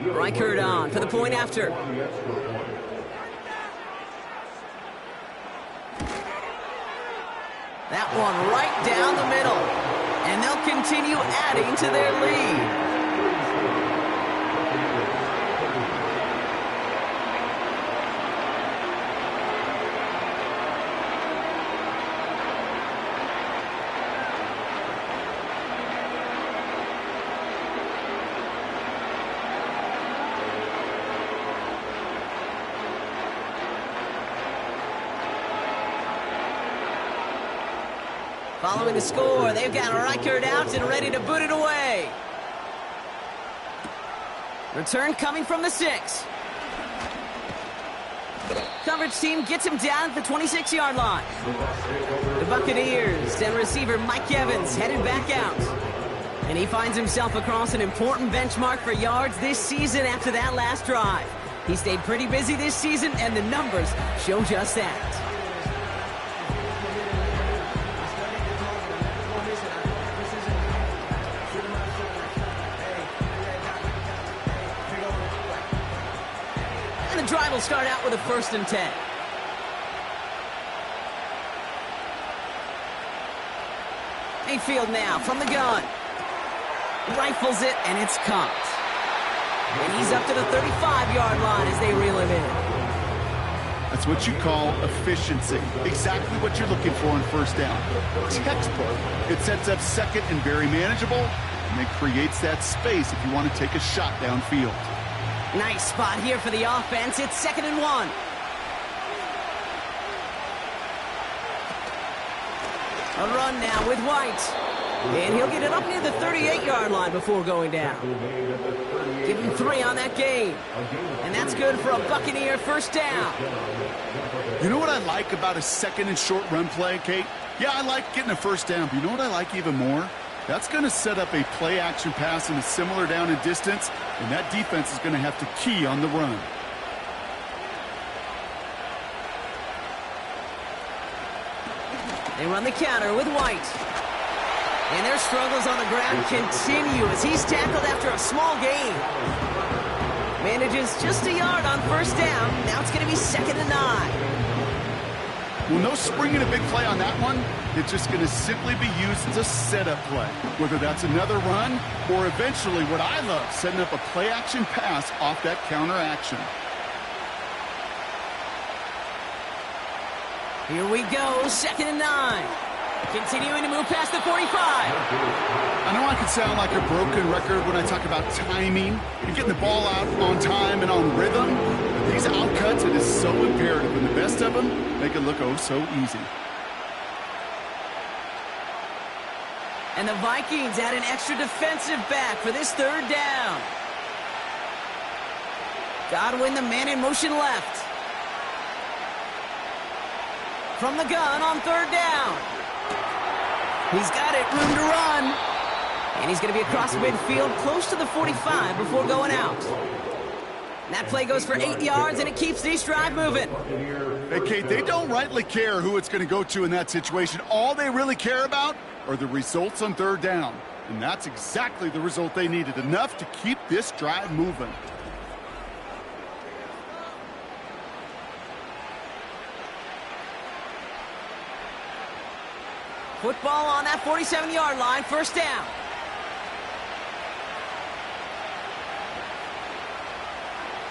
Reichert on for the point after. That one right down the middle. And they'll continue adding to their lead. Following the score, they've got Reichert out and ready to boot it away. Return coming from the 6. Coverage team gets him down at the 26-yard line. The Buccaneers and receiver Mike Evans headed back out. And he finds himself across an important benchmark for yards this season after that last drive. He stayed pretty busy this season, and the numbers show just that. Drive will start out with a 1st and 10. Mayfield now from the gun. Rifles it, and it's caught. And he's up to the 35-yard line as they reel him in. That's what you call efficiency. Exactly what you're looking for on 1st down. Textbook. It sets up 2nd and very manageable, and it creates that space if you want to take a shot downfield. Nice spot here for the offense. It's 2nd and 1. A run now with White. And he'll get it up near the 38-yard line before going down. Give him 3 on that game. And that's good for a Buccaneer 1st down. You know what I like about a 2nd and short run play, Kate? Yeah, I like getting a 1st down, but you know what I like even more? That's going to set up a play-action pass in a similar down and distance, and that defense is going to have to key on the run. They run the counter with White. And their struggles on the ground continue as he's tackled after a small gain. Manages just a yard on first down. Now it's going to be 2nd and 9. Well, no springing a big play on that one. It's just going to simply be used as a setup play. Whether that's another run or eventually what I love, setting up a play-action pass off that counter action. Here we go, 2nd and 9. Continuing to move past the 45. I know I can sound like a broken record when I talk about timing and getting the ball out on time and on rhythm, but these outcuts, it is so imperative, and the best of them make it look oh so easy. And the Vikings add an extra defensive back for this 3rd down. Godwin, the man in motion left. From the gun on 3rd down. He's got it, room to run. And he's going to be across midfield, close to the 45 before going out. That play goes for 8 yards, and it keeps this drive moving. Hey, Kate, they don't rightly care who it's going to go to in that situation. All they really care about are the results on 3rd down. And that's exactly the result they needed, enough to keep this drive moving. Football on that 47-yard line, 1st down.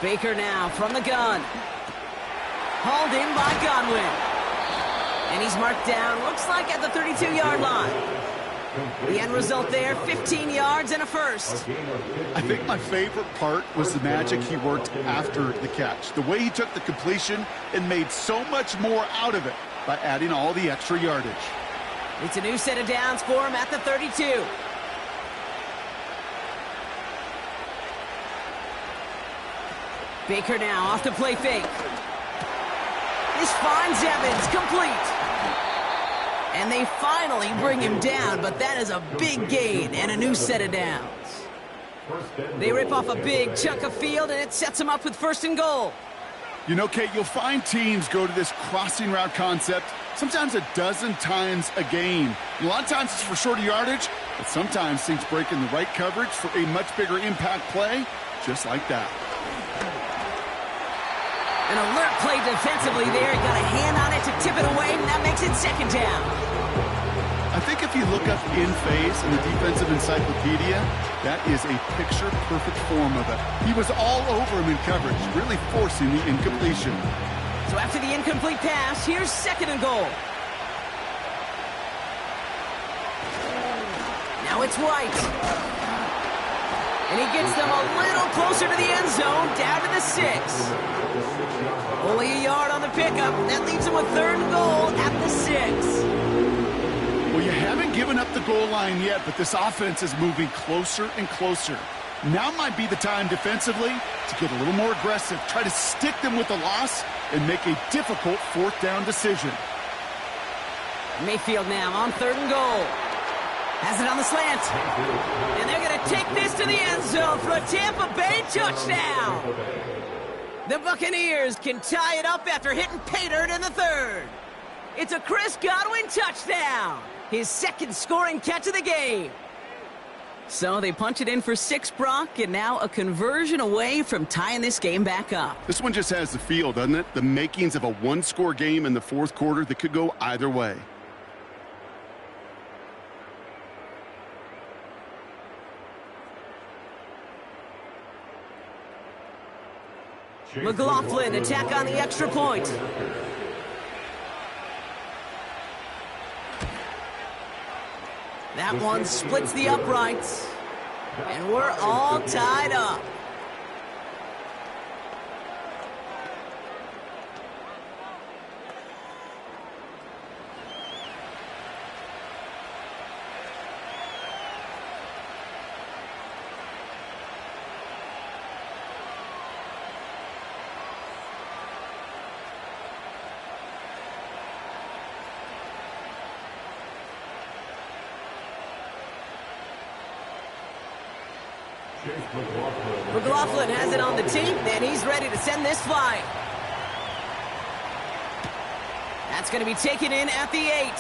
Baker now from the gun. Hauled in by Godwin. And he's marked down, looks like at the 32-yard line. The end result there, 15 yards and a first. I think my favorite part was the magic he worked after the catch. The way he took the completion and made so much more out of it by adding all the extra yardage. It's a new set of downs for him at the 32. Baker now off to play fake. This finds Evans, complete. And they finally bring him down, but that is a big gain and a new set of downs. They rip off a big chunk of field, and it sets them up with 1st and goal. You know, Kate, you'll find teams go to this crossing route concept sometimes a dozen times a game. A lot of times it's for shorter yardage, but sometimes things break in the right coverage for a much bigger impact play, just like that. An alert play defensively there. He got a hand on it to tip it away, and that makes it 2nd down. I think if you look up in phase in the defensive encyclopedia, that is a picture-perfect form of it. He was all over him in coverage, really forcing the incompletion. So after the incomplete pass, here's 2nd and goal. Now it's White. And he gets them a little closer to the end zone, down to the 6. Only a yard on the pickup. That leaves him with 3rd and goal at the 6. Well, you haven't given up the goal line yet, but this offense is moving closer and closer. Now might be the time defensively to get a little more aggressive, try to stick them with the loss, and make a difficult 4th down decision. Mayfield now on 3rd and goal. Has it on the slant. And they're going to take this to the end zone for a Tampa Bay touchdown. The Buccaneers can tie it up after hitting pay dirt in the 3rd. It's a Chris Godwin touchdown. His 2nd scoring catch of the game. So they punch it in for 6, Brock, and now a conversion away from tying this game back up. This one just has the feel, doesn't it? The makings of a 1-score game in the 4th quarter that could go either way. McLaughlin attack on the extra point. That one splits the uprights. And we're all tied up. McLaughlin has it on the tape, and he's ready to send this flying. That's going to be taken in at the 8.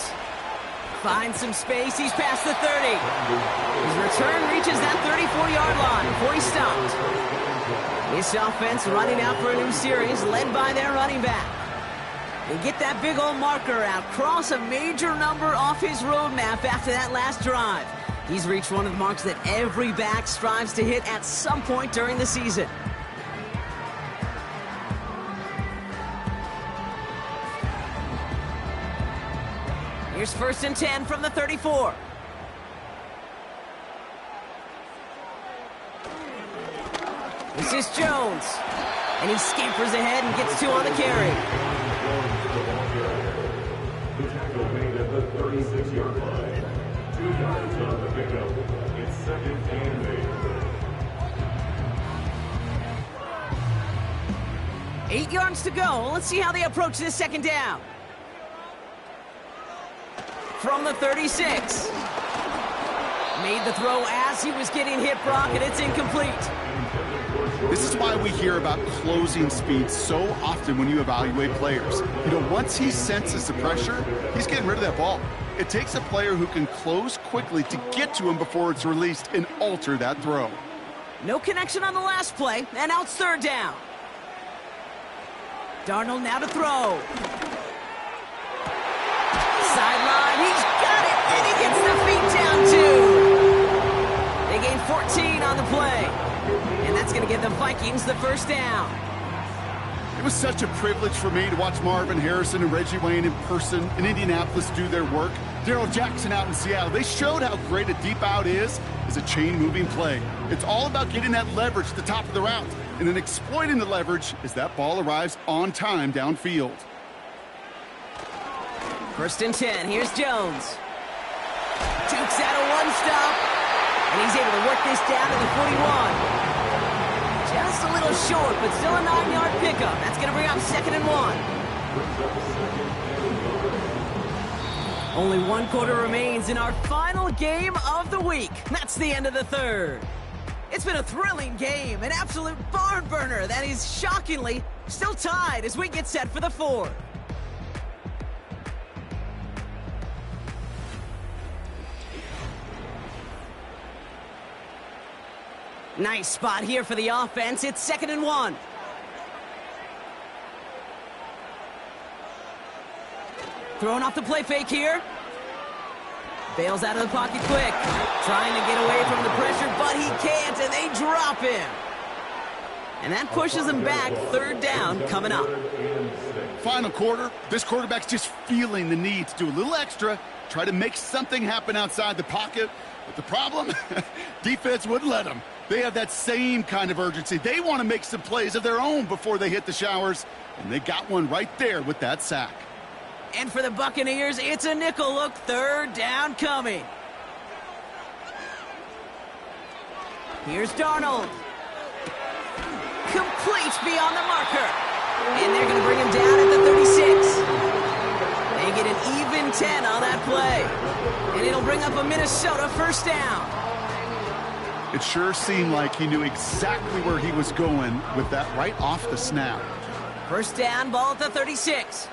Finds some space. He's past the 30. His return reaches that 34-yard line before he stopped. This offense running out for a new series, led by their running back. They get that big old marker out, cross a major number off his roadmap after that last drive. He's reached one of the marks that every back strives to hit at some point during the season. Here's 1st and 10 from the 34. This is Jones. And he scampers ahead and gets 2 on the carry. The tackle made at the 36-yard line. 2 yards on the pickup. It's 2nd and 8. 8 yards to go. Let's see how they approach this 2nd down. From the 36. Made the throw as he was getting hit, Brock, and it's incomplete. This is why we hear about closing speed so often when you evaluate players. You know, once he senses the pressure, he's getting rid of that ball. It takes a player who can close quickly to get to him before it's released and alter that throw. No connection on the last play, and now it's 3rd down. Darnold now to throw. Sideline, he's got it, and he gets the feet down too. They gain 14 on the play, and that's going to give the Vikings the 1st down. It was such a privilege for me to watch Marvin Harrison and Reggie Wayne in person in Indianapolis do their work. Darrell Jackson out in Seattle. They showed how great a deep out is as a chain-moving play. It's all about getting that leverage at the top of the route and then exploiting the leverage as that ball arrives on time downfield. 1st and 10. Here's Jones. Jukes out a 1-stop, and he's able to work this down to the 41. Just a little short, but still a 9-yard pickup. That's going to bring up 2nd and 1. Only 1 quarter remains in our final game of the week. That's the end of the 3rd. It's been a thrilling game, an absolute barn burner that is shockingly still tied as we get set for the 4th. Nice spot here for the offense. It's 2nd and 1. Throwing off the play fake here. Bails out of the pocket quick. Trying to get away from the pressure, but he can't, and they drop him. And that pushes them back. 3rd down coming up. Final quarter, this quarterback's just feeling the need to do a little extra, try to make something happen outside the pocket. But the problem, defense wouldn't let them. They have that same kind of urgency. They want to make some plays of their own before they hit the showers, and they got one right there with that sack. And for the Buccaneers, it's a nickel look. 3rd down coming. Here's Darnold. Complete beyond the marker. And they're going to bring him down at the 36. They get an even 10 on that play. And it'll bring up a Minnesota 1st down. It sure seemed like he knew exactly where he was going with that right off the snap. 1st down, ball at the 36.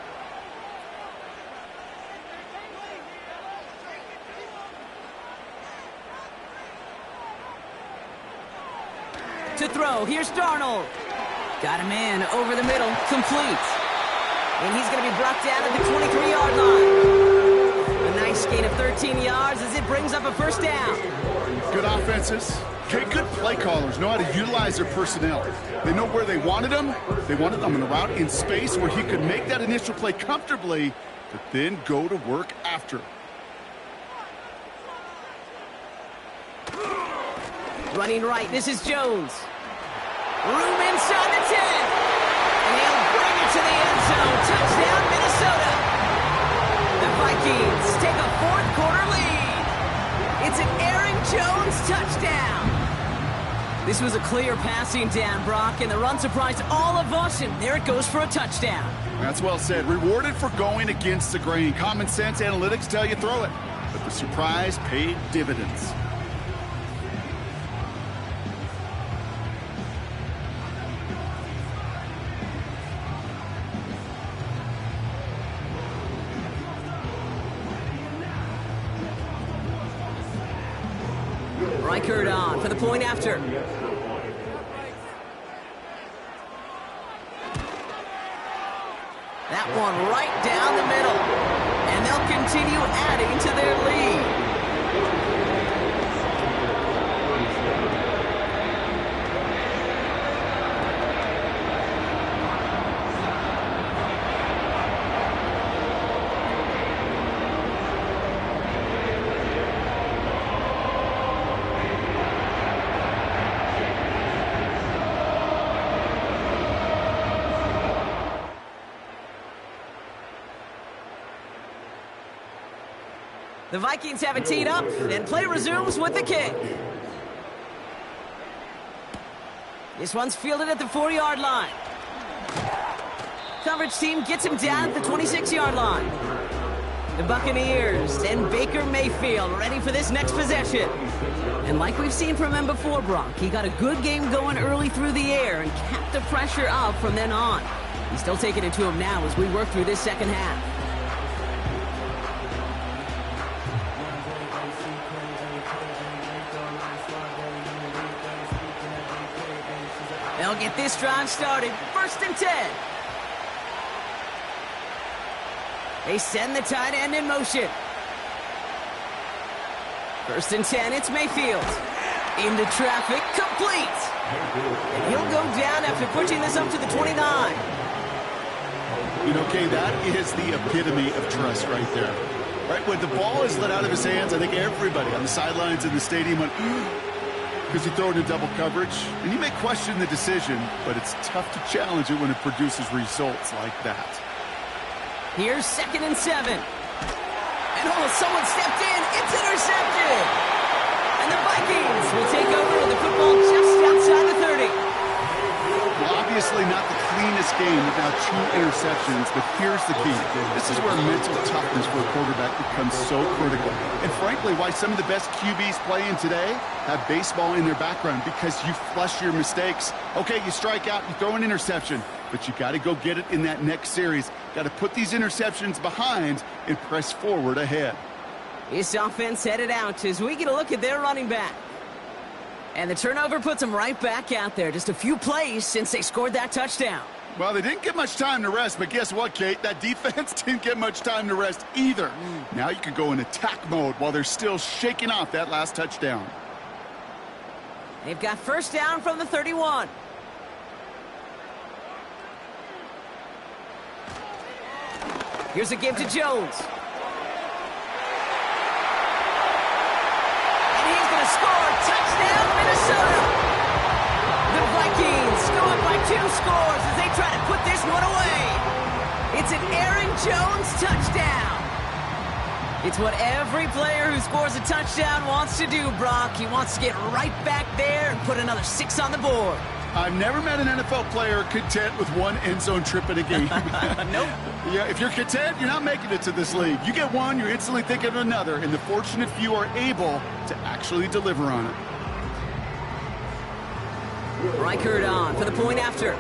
To throw, here's Darnold. Got a man over the middle, complete. And he's going to be brought down at the 23-yard line. A nice gain of 13 yards as it brings up a 1st down. Good offenses. Okay, good play callers know how to utilize their personnel. They know where they wanted them. They wanted them in a route in space where he could make that initial play comfortably, but then go to work after. Running right, this is Jones. Room inside the 10. And he'll bring it to the end zone. Touchdown, Minnesota. The Vikings take a 4th quarter lead. It's an Aaron Jones touchdown. This was a clear passing down, Brock, and the run surprised all of us, and there it goes for a touchdown. That's well said. Rewarded for going against the grain. Common sense analytics tell you throw it, but the surprise paid dividends. Reichert on for the point after. That one right down the middle. And they'll continue adding to their lead. The Vikings have it teed up, and play resumes with the kick. This one's fielded at the 4-yard line. Coverage team gets him down at the 26-yard line. The Buccaneers and Baker Mayfield ready for this next possession. And like we've seen from him before, Brock, he got a good game going early through the air and kept the pressure up from then on. He's still taking it to him now as we work through this second half. They'll get this drive started. 1st and 10. They send the tight end in motion. 1st and 10, it's Mayfield. Into traffic, complete. And he'll go down after pushing this up to the 29. You know, Kay, that is the epitome of trust right there. Right, when the ball is let out of his hands, I think everybody on the sidelines in the stadium went, because you throw it in double coverage, and you may question the decision, but it's tough to challenge it when it produces results like that. Here's 2nd and 7. And someone stepped in. It's intercepted. And the Vikings will take over with the football just outside the 30. Well, obviously not the cleanest game without 2 interceptions, but here's the key. This is where mental toughness for a quarterback becomes so critical. And frankly, why some of the best QBs playing today have baseball in their background, because you flush your mistakes. Okay, you strike out, you throw an interception, but you got to go get it in that next series. Got to put these interceptions behind and press forward ahead. This offense headed out as we get a look at their running back. And the turnover puts them right back out there. Just a few plays since they scored that touchdown. Well, they didn't get much time to rest, but guess what, Kate? That defense didn't get much time to rest either. Now you can go in attack mode while they're still shaking off that last touchdown. They've got 1st down from the 31. Here's a give to Jones. And he's going to score. Touchdown, Minnesota. The Vikings go up by 2 scores as they try to put this one away. It's an Aaron Jones touchdown. It's what every player who scores a touchdown wants to do, Brock. He wants to get right back there and put another 6 on the board. I've never met an NFL player content with 1 end zone trip in a game. Nope. Yeah, if you're content, you're not making it to this league. You get 1, you're instantly thinking of another, and the fortunate few are able to actually deliver on it. Reichert on for the point after.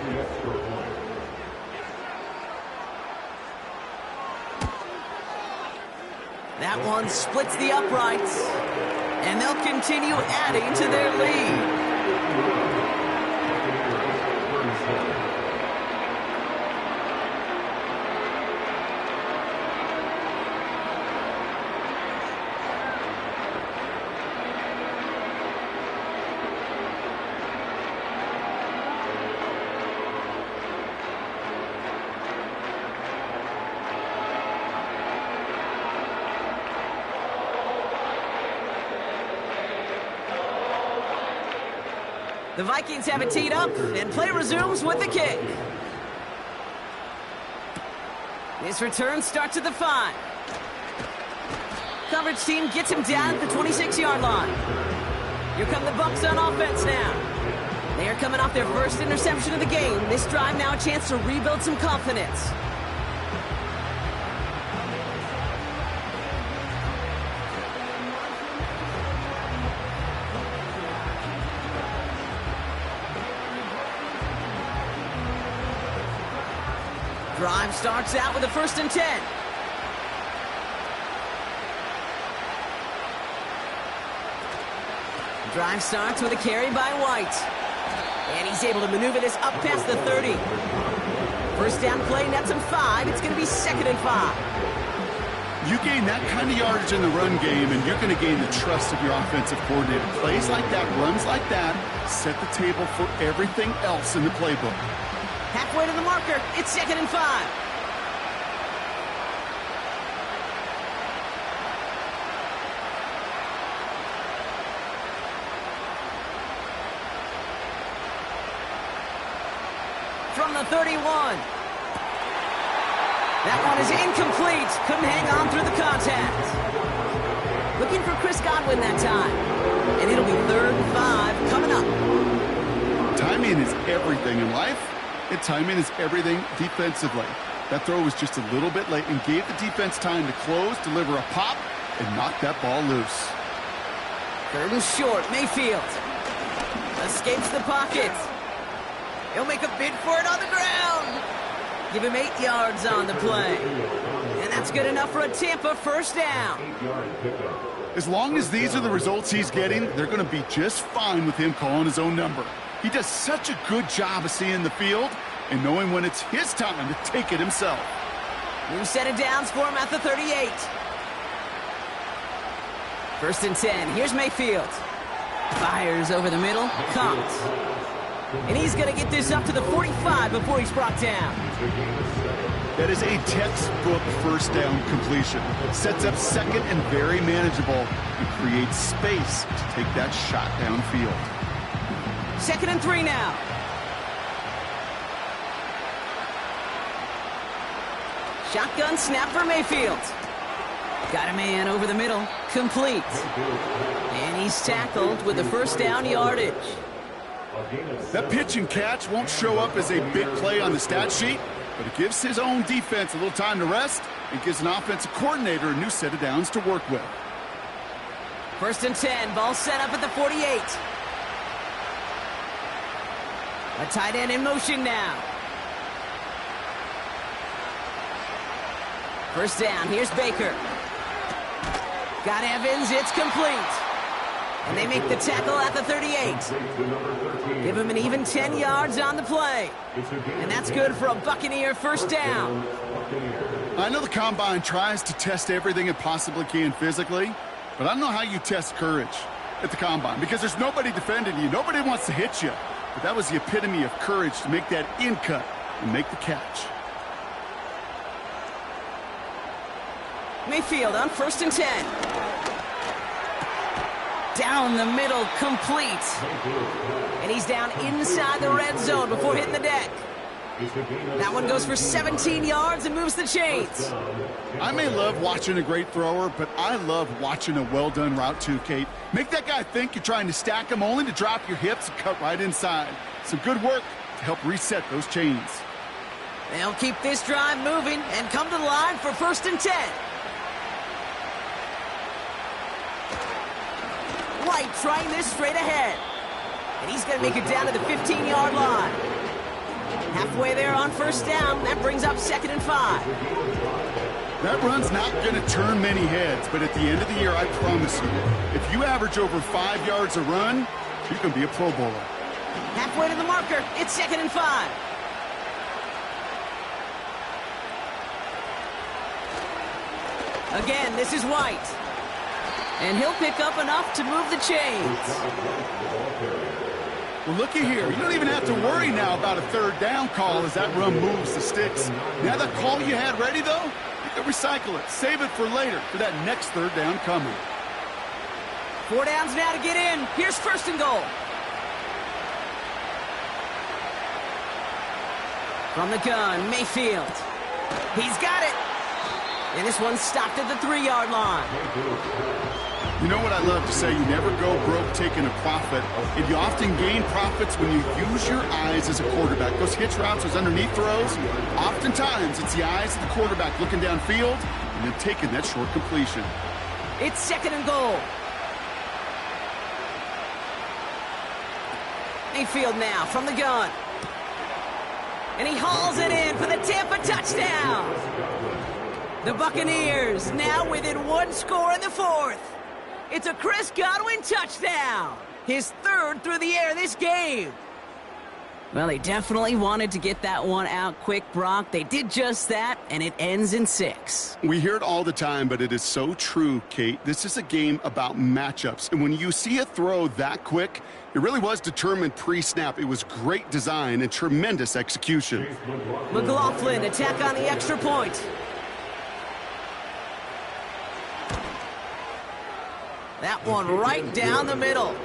That one splits the uprights, and they'll continue adding to their lead. The Vikings have it teed up, and play resumes with the kick. This return starts at the 5. Coverage team gets him down at the 26-yard line. Here come the Bucs on offense now. They are coming off their 1st interception of the game. This drive now a chance to rebuild some confidence. Drive starts out with a 1st and 10. Drive starts with a carry by White. And he's able to maneuver this up past the 30. First down play nets him 5. It's going to be 2nd and 5. You gain that kind of yardage in the run game, and you're going to gain the trust of your offensive coordinator. Plays like that, runs like that, set the table for everything else in the playbook. Halfway to the marker. It's 2nd and 5. From the 31. That one is incomplete. Couldn't hang on through the contact. Looking for Chris Godwin that time. And it'll be 3rd and 5 coming up. Timing is everything in life, and timing is everything defensively. That throw was just a little bit late and gave the defense time to close, deliver a pop, and knock that ball loose. 3rd and short. Mayfield escapes the pocket. He'll make a bid for it on the ground. Give him 8 yards on the play. And that's good enough for a Tampa first down. As long as these are the results he's getting, they're going to be just fine with him calling his own number. He does such a good job of seeing the field and knowing when it's his time to take it himself. New set of downs for him at the 38. 1st and 10. Here's Mayfield. Fires over the middle. Caught. And he's going to get this up to the 45 before he's brought down. That is a textbook first down completion. Sets up 2nd and very manageable and creates space to take that shot downfield. 2nd and 3 now. Shotgun snap for Mayfield. Got a man over the middle. Complete. And he's tackled with the first down yardage. That pitch and catch won't show up as a big play on the stat sheet, but it gives his own defense a little time to rest and gives an offensive coordinator a new set of downs to work with. 1st and 10. Ball set up at the 48. A tight end in motion now. 1st down. Here's Baker. Got Evans. It's complete. And they make the tackle at the 38. Give him an even 10 yards on the play. And that's good for a Buccaneer first down. I know the Combine tries to test everything it possibly can physically, but I don't know how you test courage at the Combine because there's nobody defending you. Nobody wants to hit you. But that was the epitome of courage to make that in cut and make the catch. Mayfield on 1st and 10. Down the middle, complete. And he's down inside the red zone before hitting the deck. That one goes for 17 yards and moves the chains. I may love watching a great thrower, but I love watching a well-done route too, Kate. Make that guy think you're trying to stack him only to drop your hips and cut right inside. Some good work to help reset those chains. They'll keep this drive moving and come to the line for 1st and 10. White trying this straight ahead. And he's going to make it down to the 15-yard line. Halfway there on 1st down. That brings up 2nd and 5. That run's not going to turn many heads, but at the end of the year, I promise you, if you average over 5 yards a run, you're going to be a Pro Bowler. Halfway to the marker. It's 2nd and 5. Again, this is White. And he'll pick up enough to move the chains. Well, looky here. You don't even have to worry now about a 3rd down call as that run moves the sticks. Now that call you had ready, though, you can recycle it. Save it for later for that next 3rd down coming. 4 downs now to get in. Here's 1st and goal. From the gun, Mayfield. He's got it. And this one's stopped at the 3-yard line. You know what I love to say? You never go broke taking a profit. And you often gain profits when you use your eyes as a quarterback. Those hitch routes, those underneath throws, oftentimes it's the eyes of the quarterback looking downfield and then taking that short completion. It's 2nd and goal. Mayfield now from the gun. And he hauls it in for the Tampa touchdown. The Buccaneers now within 1 score in the 4th. It's a Chris Godwin touchdown. His third through the air this game. Well, they definitely wanted to get that one out quick, Brock. They did just that, and it ends in 6. We hear it all the time, but it is so true, Kate. This is a game about matchups. And when you see a throw that quick, it really was determined pre-snap. It was great design and tremendous execution. McLaughlin, attack on the extra point. That one right down the middle.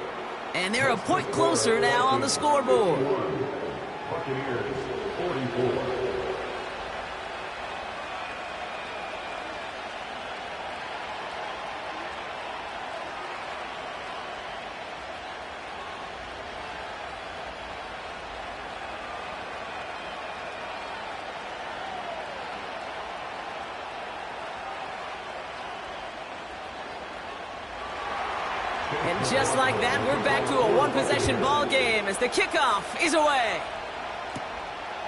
And they're a point closer now on the scoreboard. Buccaneers, 44. And just like that, we're back to a one-possession ball game as the kickoff is away.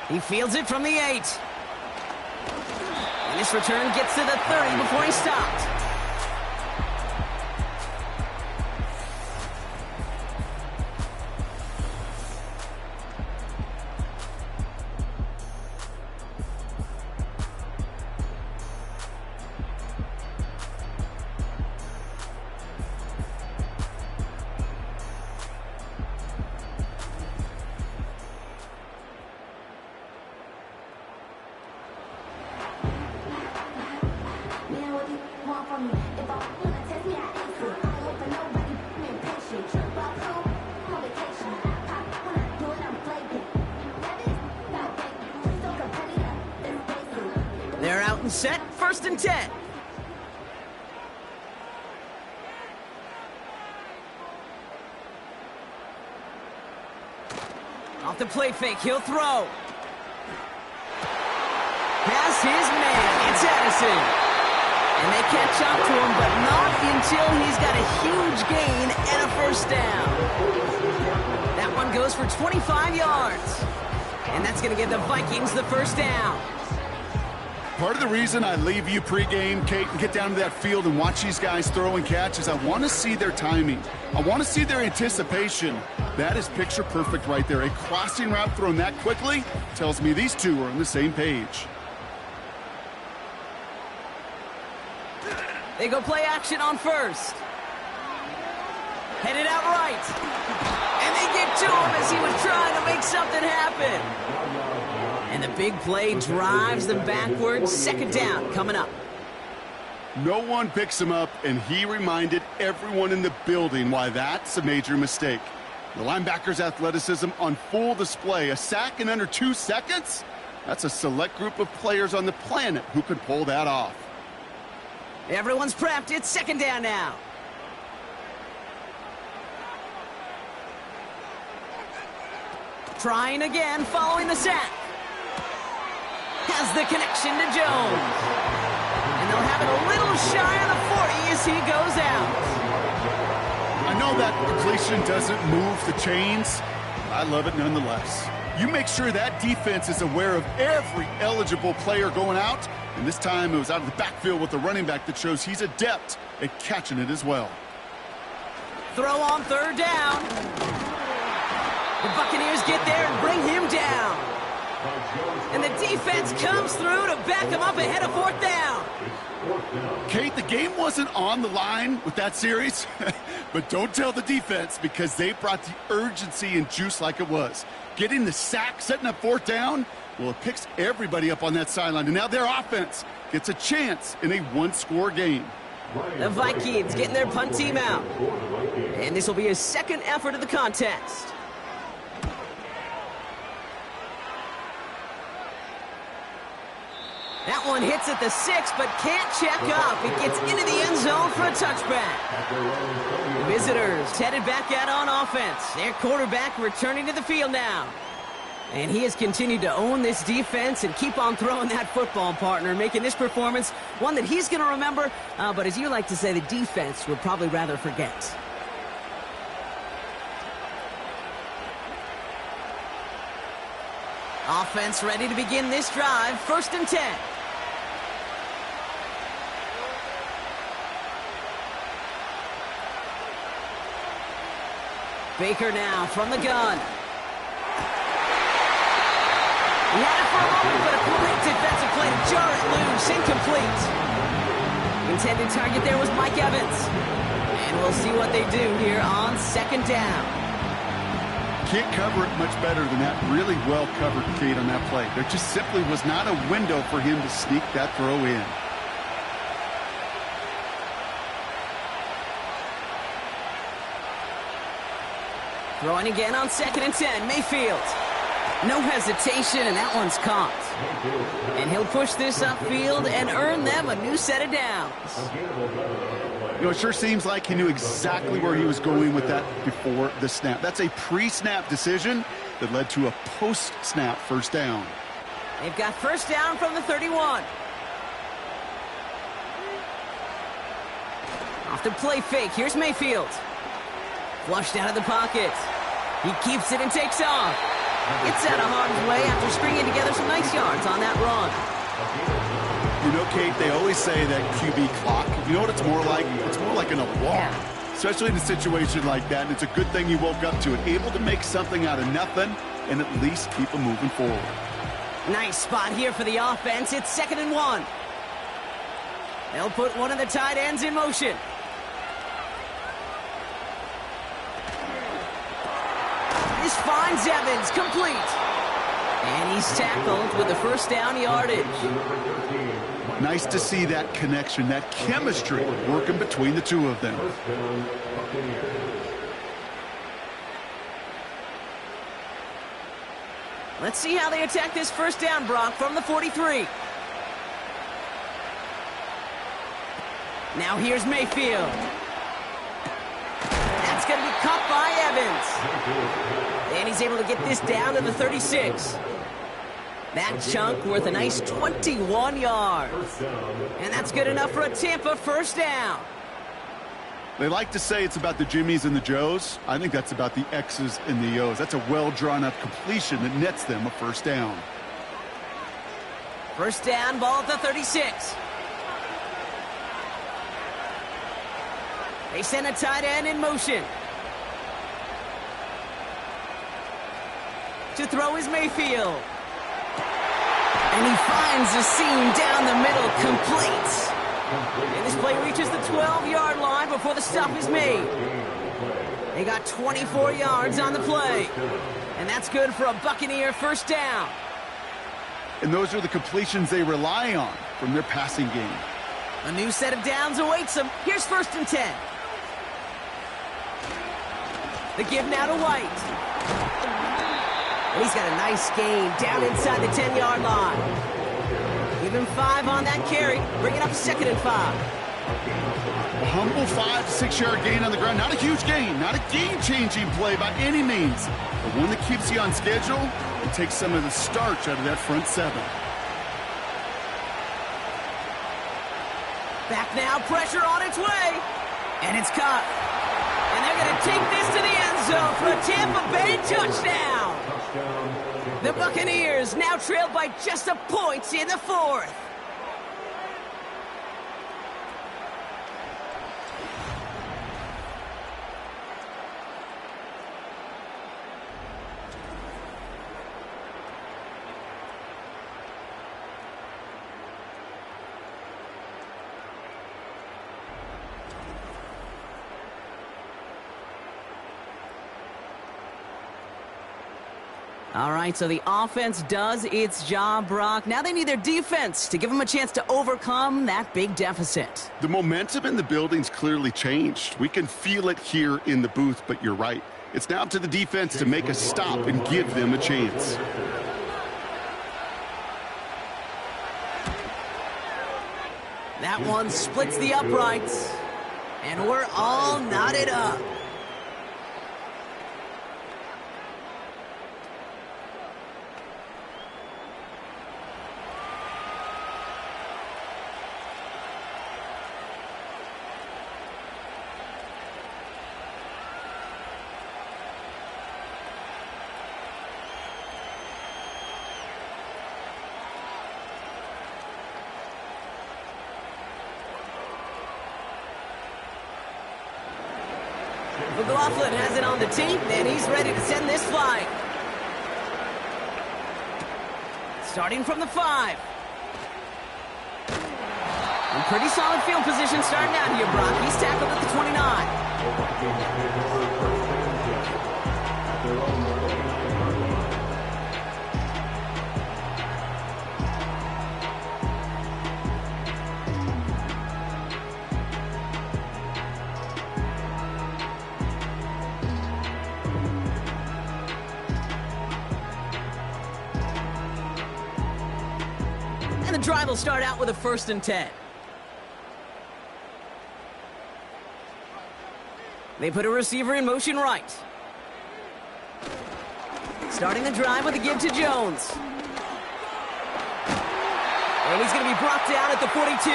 He fields it from the 8. And this return gets to the 30 before he stopped. They're out and set, 1st and 10. Off the play fake, he'll throw. Has his man, it's Addison. And they catch up to him, but not until he's got a huge gain and a 1st down. That one goes for 25 yards. And that's going to give the Vikings the 1st down. Part of the reason I leave you pregame, Kate, and get down to that field and watch these guys throw and catch is I want to see their timing. I want to see their anticipation. That is picture perfect right there. A crossing route thrown that quickly tells me these two are on the same page. They go play action on 1st. Headed out right. And they get to him as he was trying to make something happen. And the big play drives them backwards. 2nd down coming up. No one picks him up, and he reminded everyone in the building why that's a major mistake. The linebacker's athleticism on full display. A sack in under 2 seconds? That's a select group of players on the planet who could pull that off. Everyone's prepped. It's 2nd down now. Trying again following the sack. Has the connection to Jones. And they'll have it a little shy of the 40 as he goes out. I know that completion doesn't move the chains. I love it nonetheless. You make sure that defense is aware of every eligible player going out. And this time it was out of the backfield with the running back that shows he's adept at catching it as well. Throw on 3rd down. The Buccaneers get there and bring him down. And the defense comes through to back him up ahead of 4th down. Kate, the game wasn't on the line with that series, but don't tell the defense because they brought the urgency and juice like it was. Getting the sack, setting up 4th down, well, it picks everybody up on that sideline. And now their offense gets a chance in a one-score game. The Vikings getting their punt team out. And this will be his 2nd effort of the contest. That one hits at the 6, but can't check up. It gets into the end zone for a touchback. The visitors headed back out on offense. Their quarterback returning to the field now. And he has continued to own this defense and keep on throwing that football, partner, making this performance one that he's going to remember, but as you like to say, the defense would probably rather forget. Offense ready to begin this drive. 1st and 10. Baker now from the gun. He had it for a moment, but a great defensive play to jar it loose. Incomplete. Intended target there was Mike Evans. And we'll see what they do here on second down. Can't cover it much better than that. Really well covered, Kate, on that play. There just simply was not a window for him to sneak that throw in. Throwing again on 2nd and 10, Mayfield. No hesitation, and that one's caught. And he'll push this upfield and earn them a new set of downs. You know, it sure seems like he knew exactly where he was going with that before the snap. That's a pre-snap decision that led to a post-snap first down. They've got first down from the 31. Off the play fake, here's Mayfield. Flushed out of the pocket. He keeps it and takes off. Gets out of harm's way after stringing together some nice yards on that run. You know, Kate, they always say that QB clock, you know what it's more like? It's more like an alarm, especially in a situation like that. And it's a good thing he woke up to it, able to make something out of nothing and at least keep him moving forward. Nice spot here for the offense. It's 2nd and 1. They'll put one of the tight ends in motion. This finds Evans, complete. And he's tackled with the first down yardage. Nice to see that connection, that chemistry working between the two of them. Let's see how they attack this first down, Brock, from the 43. Now here's Mayfield. That's going to be caught by Evans. And he's able to get this down to the 36. That chunk worth a nice 21 yards. And that's good enough for a Tampa first down. They like to say it's about the Jimmies and the Joes. I think that's about the X's and the O's. That's a well-drawn-up completion that nets them a first down. First down, ball at the 36. They send a tight end in motion. To throw is Mayfield. And he finds a seam down the middle, complete. And this play reaches the 12-yard line before the stop is made. They got 24 yards on the play. And that's good for a Buccaneer first down. And those are the completions they rely on from their passing game. A new set of downs awaits them. Here's 1st and 10. The give now to White. And he's got a nice gain down inside the 10-yard line. Give him 5 on that carry. Bring it up 2nd and 5. A humble 5 to 6 yard gain on the ground. Not a huge gain, not a game-changing play by any means, but one that keeps you on schedule and takes some of the starch out of that front 7. Back now, pressure on its way. And it's caught. And they're going to take this to the end zone for a Tampa Bay touchdown. The Buccaneers now trailed by just a point in the 4th. All right, so the offense does its job, Brock. Now they need their defense to give them a chance to overcome that big deficit. The momentum in the building's clearly changed. We can feel it here in the booth, but you're right. It's now up to the defense to make a stop and give them a chance. That one splits the uprights, and we're all knotted up. McLaughlin has it on the tape, and he's ready to send this flying. Starting from the 5. In pretty solid field position starting out here, Brock. He's tackled at the 29. And the drive will start out with a 1st and 10. They put a receiver in motion right. Starting the drive with a give to Jones. And he's going to be brought down at the 42.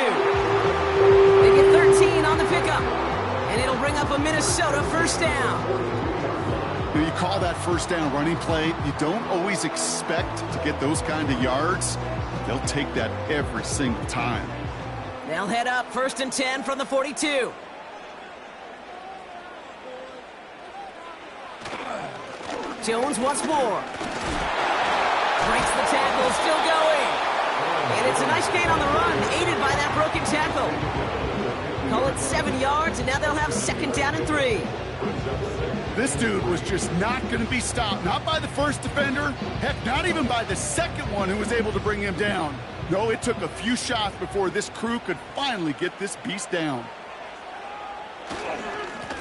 They get 13 on the pickup. And it'll bring up a Minnesota 1st down. You call that 1st down running play. You don't always expect to get those kind of yards. They'll take that every single time. They'll head up 1st and 10 from the 42. Jones once more. Breaks the tackle, still going. And it's a nice gain on the run, aided by that broken tackle. Call it 7 yards, and now they'll have 2nd down and 3. This dude was just not going to be stopped. Not by the first defender. Heck, not even by the second one who was able to bring him down. No, it took a few shots before this crew could finally get this beast down.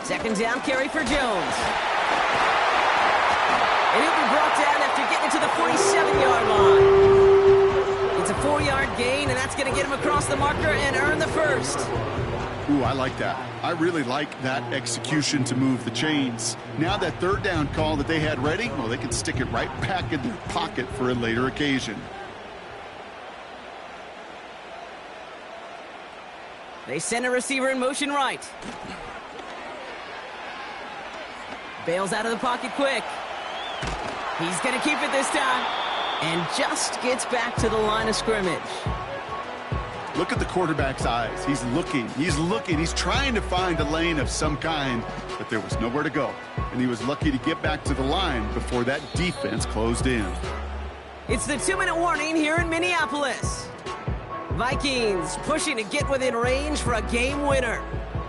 2nd down carry for Jones. And he'll be brought down after getting to the 47-yard line. It's a 4-yard gain, and that's going to get him across the marker and earn the 1st. Ooh, I like that. I really like that execution to move the chains. Now that 3rd down call that they had ready, well, they can stick it right back in their pocket for a later occasion. They send a receiver in motion right. Bails out of the pocket quick. He's going to keep it this time. And just gets back to the line of scrimmage. Look at the quarterback's eyes. He's looking. He's trying to find a lane of some kind, but there was nowhere to go. And he was lucky to get back to the line before that defense closed in. It's the 2-minute warning here in Minneapolis. Vikings pushing to get within range for a game winner.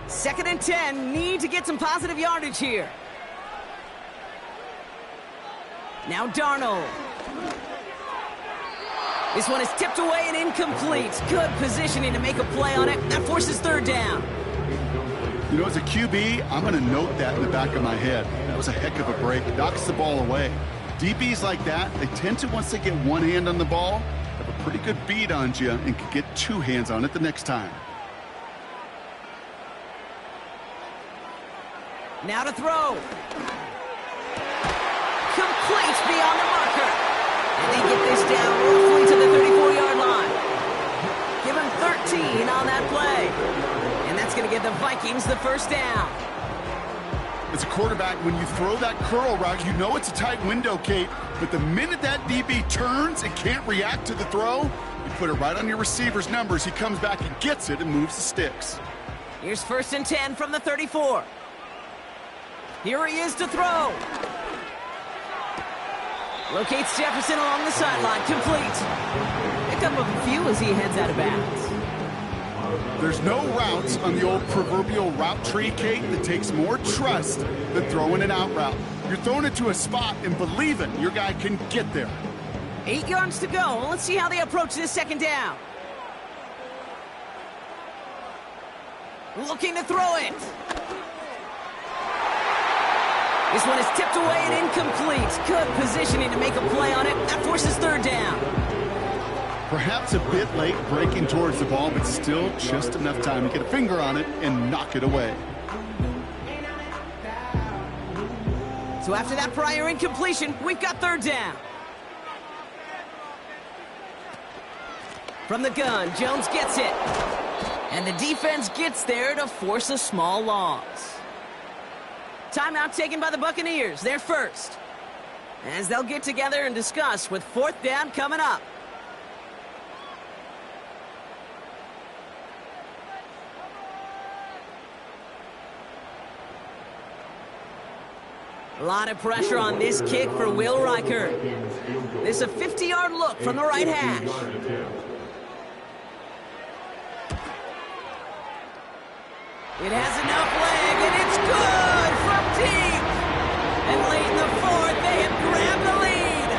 2nd and 10, need to get some positive yardage here. Now Darnold. This one is tipped away and incomplete. Good positioning to make a play on it. That forces 3rd down. You know, as a QB, I'm going to note that in the back of my head. That was a heck of a break. Knocks the ball away. DBs like that, they tend to, once they get one hand on the ball, have a pretty good beat on you and can get 2 hands on it the next time. Now to throw. Complete beyond the marker. And they get this down roughly to the 34-yard line. Give him 13 on that play. And that's going to give the Vikings the 1st down. As a quarterback, when you throw that curl route, you know it's a tight window, Kate. But the minute that DB turns and can't react to the throw, you put it right on your receiver's numbers. He comes back and gets it and moves the sticks. Here's 1st and 10 from the 34. Here he is to throw. Locates Jefferson along the sideline. Complete. Pick up a few as he heads out of bounds. There's no routes on the old proverbial route tree, Kate, that takes more trust than throwing an out route. You're throwing it to a spot and believing your guy can get there. 8 yards to go. Let's see how they approach this 2nd down. Looking to throw it. This one is tipped away and incomplete. Good positioning to make a play on it. That forces 3rd down. Perhaps a bit late breaking towards the ball, but still just enough time to get a finger on it and knock it away. So after that prior incompletion, we've got 3rd down. From the gun, Jones gets it. And the defense gets there to force a small loss. Timeout taken by the Buccaneers, their 1st. As they'll get together and discuss with 4th down coming up. A lot of pressure on this kick for Will Riker. This is a 50-yard look from the right hash. It has enough leg, and it's good from deep. And late in the fourth, they have grabbed the lead.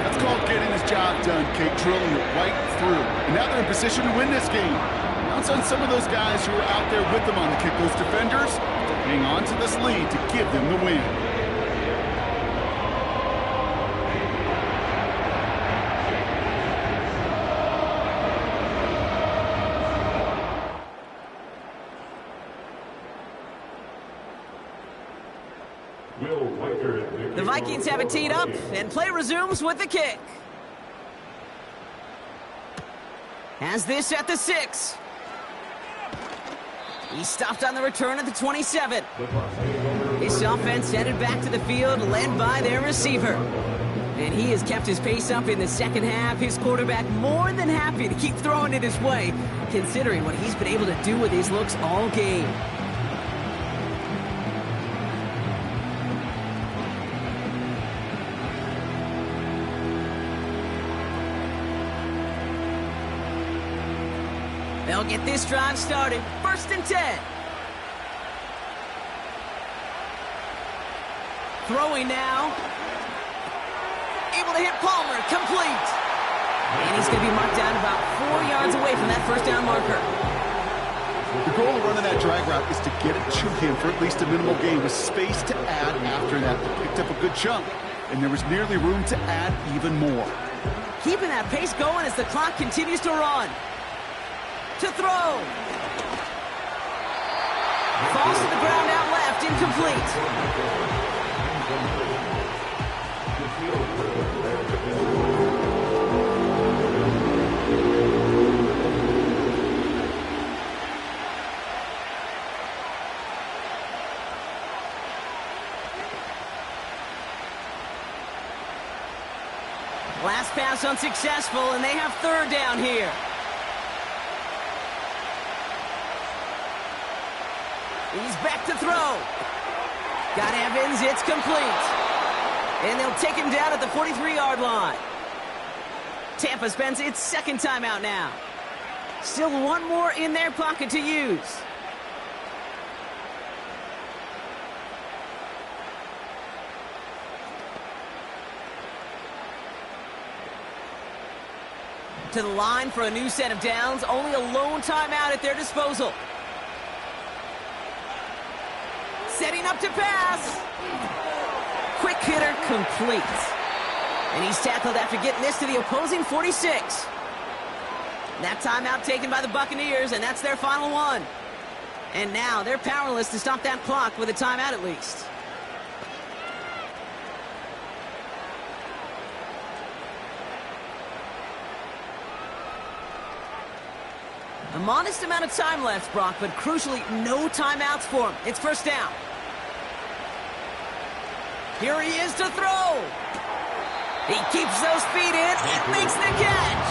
That's called getting his job done, Kate, drilling it right through. And now they're in position to win this game. Bounce on some of those guys who are out there with them on the kick, those defenders, to hang on to this lead to give them the win. The Vikings have it teed up, and play resumes with the kick. Has this at the 6. He stopped on the return at the 27. This offense headed back to the field, led by their receiver. And he has kept his pace up in the second half. His quarterback more than happy to keep throwing it his way, considering what he's been able to do with his looks all game. They'll get this drive started. 1st and 10. Throwing now. Able to hit Palmer. Complete. And he's going to be marked down about 4 yards away from that first down marker. The goal of running that drag route is to get it to him for at least a minimal gain with space to add after that. They picked up a good chunk, and there was nearly room to add even more. Keeping that pace going as the clock continues to run. To throw. Falls to the ground out left, incomplete. Last pass unsuccessful, and they have 3rd down here. He's back to throw. Got Evans, it's complete. And they'll take him down at the 43-yard line. Tampa spends its 2nd timeout now. Still one more in their pocket to use. To the line for a new set of downs. Only a lone timeout at their disposal. Setting up to pass. Quick hitter complete. And he's tackled after getting this to the opposing 46. That timeout taken by the Buccaneers, and that's their final one. And now they're powerless to stop that clock with a timeout at least. A modest amount of time left, Brock, but crucially, no timeouts for him. It's 1st down. Here he is to throw. He keeps those feet in and makes the catch.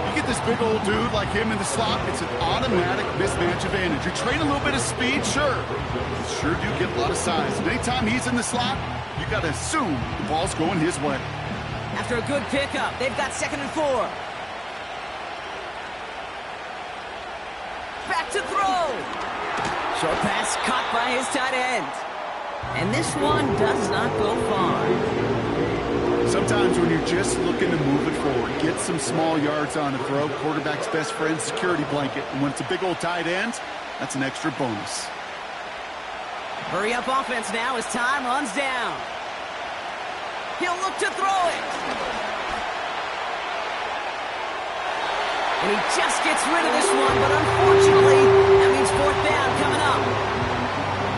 You get this big old dude like him in the slot, it's an automatic mismatch advantage. You train a little bit of speed, sure. You sure do get a lot of size. And anytime he's in the slot, you got to assume the ball's going his way. After a good pickup, they've got 2nd and 4. Back to throw. Short pass caught by his tight end. And this one does not go far. Sometimes when you're just looking to move it forward, get some small yards on the throw, quarterback's best friend, security blanket. And when it's a big old tight end, that's an extra bonus. Hurry up offense now as time runs down. He'll look to throw it. And he just gets rid of this one, but unfortunately, that means 4th down coming up.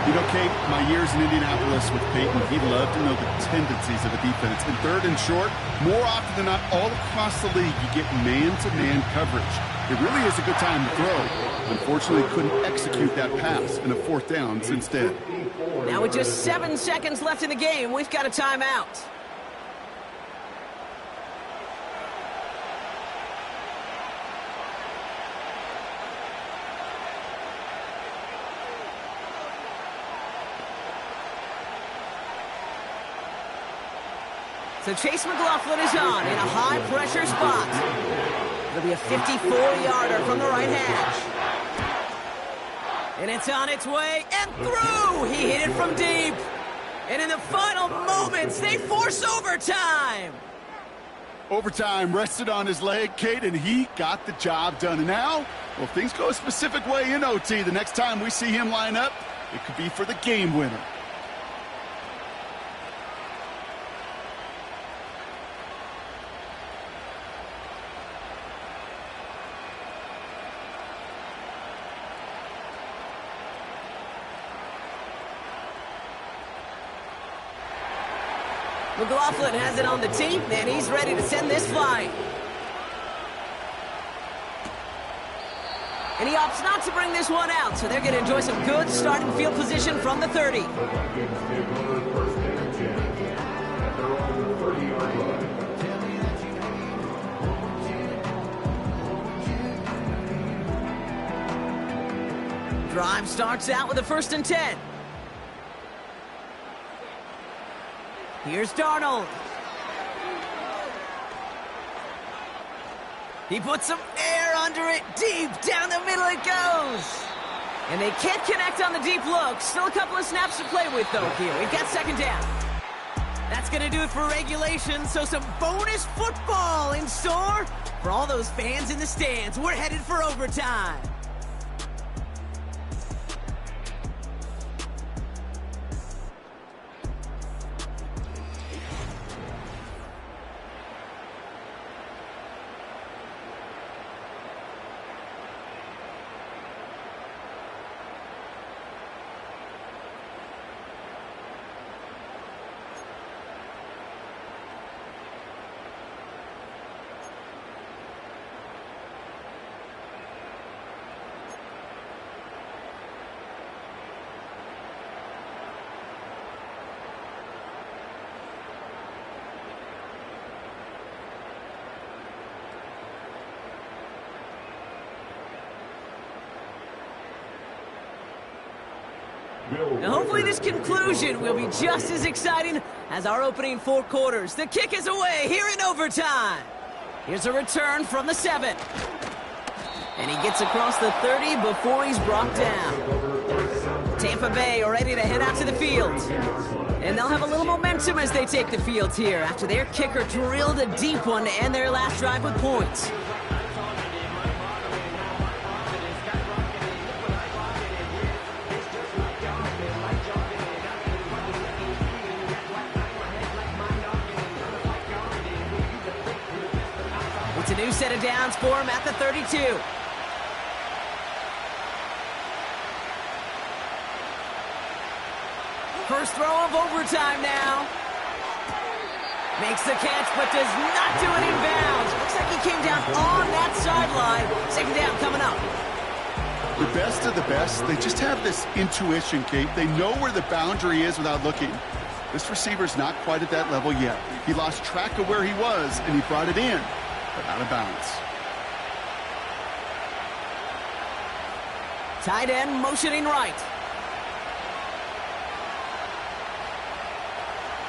You know, Kate, my years in Indianapolis with Peyton, he loved to know the tendencies of the defense. In 3rd and short, more often than not, all across the league, you get man-to-man coverage. It really is a good time to throw. Unfortunately, couldn't execute that pass, and a 4th down instead. Now with just 7 seconds left in the game, we've got a timeout. So Chase McLaughlin is on in a high-pressure spot. It'll be a 54-yarder from the right hash. And it's on its way and through! He hit it from deep. And in the final moments, they force overtime. Overtime rested on his leg, Kate, and he got the job done. And now, well, things go a specific way in OT. The next time we see him line up, it could be for the game winner. McLaughlin has it on the tee, and he's ready to send this flying. And he opts not to bring this one out, so they're going to enjoy some good starting field position from the 30. Drive starts out with a 1st and 10. Here's Darnold. He puts some air under it. Deep down the middle it goes. And they can't connect on the deep look. Still a couple of snaps to play with, though, here. We've got 2nd down. That's going to do it for regulation. So some bonus football in store for all those fans in the stands. We're headed for overtime. Now hopefully this conclusion will be just as exciting as our opening 4 quarters. The kick is away here in overtime. Here's a return from the 7. And he gets across the 30 before he's brought down. Tampa Bay are ready to head out to the field. And they'll have a little momentum as they take the field here after their kicker drilled a deep one to end their last drive with points. It's a new set of downs for him at the 32. First throw of overtime now. Makes the catch, but does not do it in bounds. Looks like he came down on that sideline. 2nd down coming up. The best of the best, they just have this intuition, Kate. They know where the boundary is without looking. This receiver's not quite at that level yet. He lost track of where he was, and he brought it in, but out of bounds. Tight end motioning right.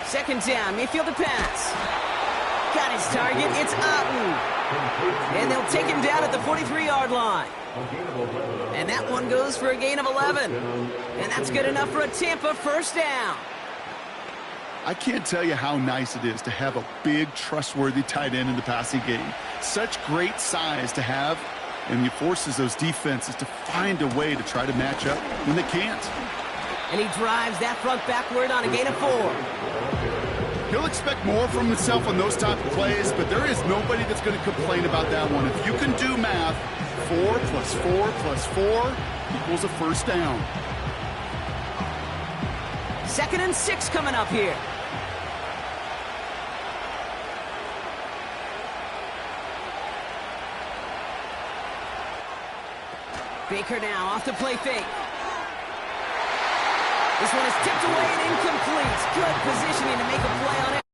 2nd down, Mayfield to pass. Got his target, it's Otten. And they'll take him down at the 43-yard line. And that one goes for a gain of 11. And that's good enough for a Tampa 1st down. I can't tell you how nice it is to have a big, trustworthy tight end in the passing game. Such great size to have, and he forces those defenses to find a way to try to match up when they can't. And he drives that front backward on a gain of 4. He'll expect more from himself on those type of plays, but there is nobody that's going to complain about that one. If you can do math, 4 plus 4 plus 4 equals a 1st down. 2nd and 6 coming up here. Baker now off the play fake. This one is tipped away and incomplete. Good positioning to make a play on it.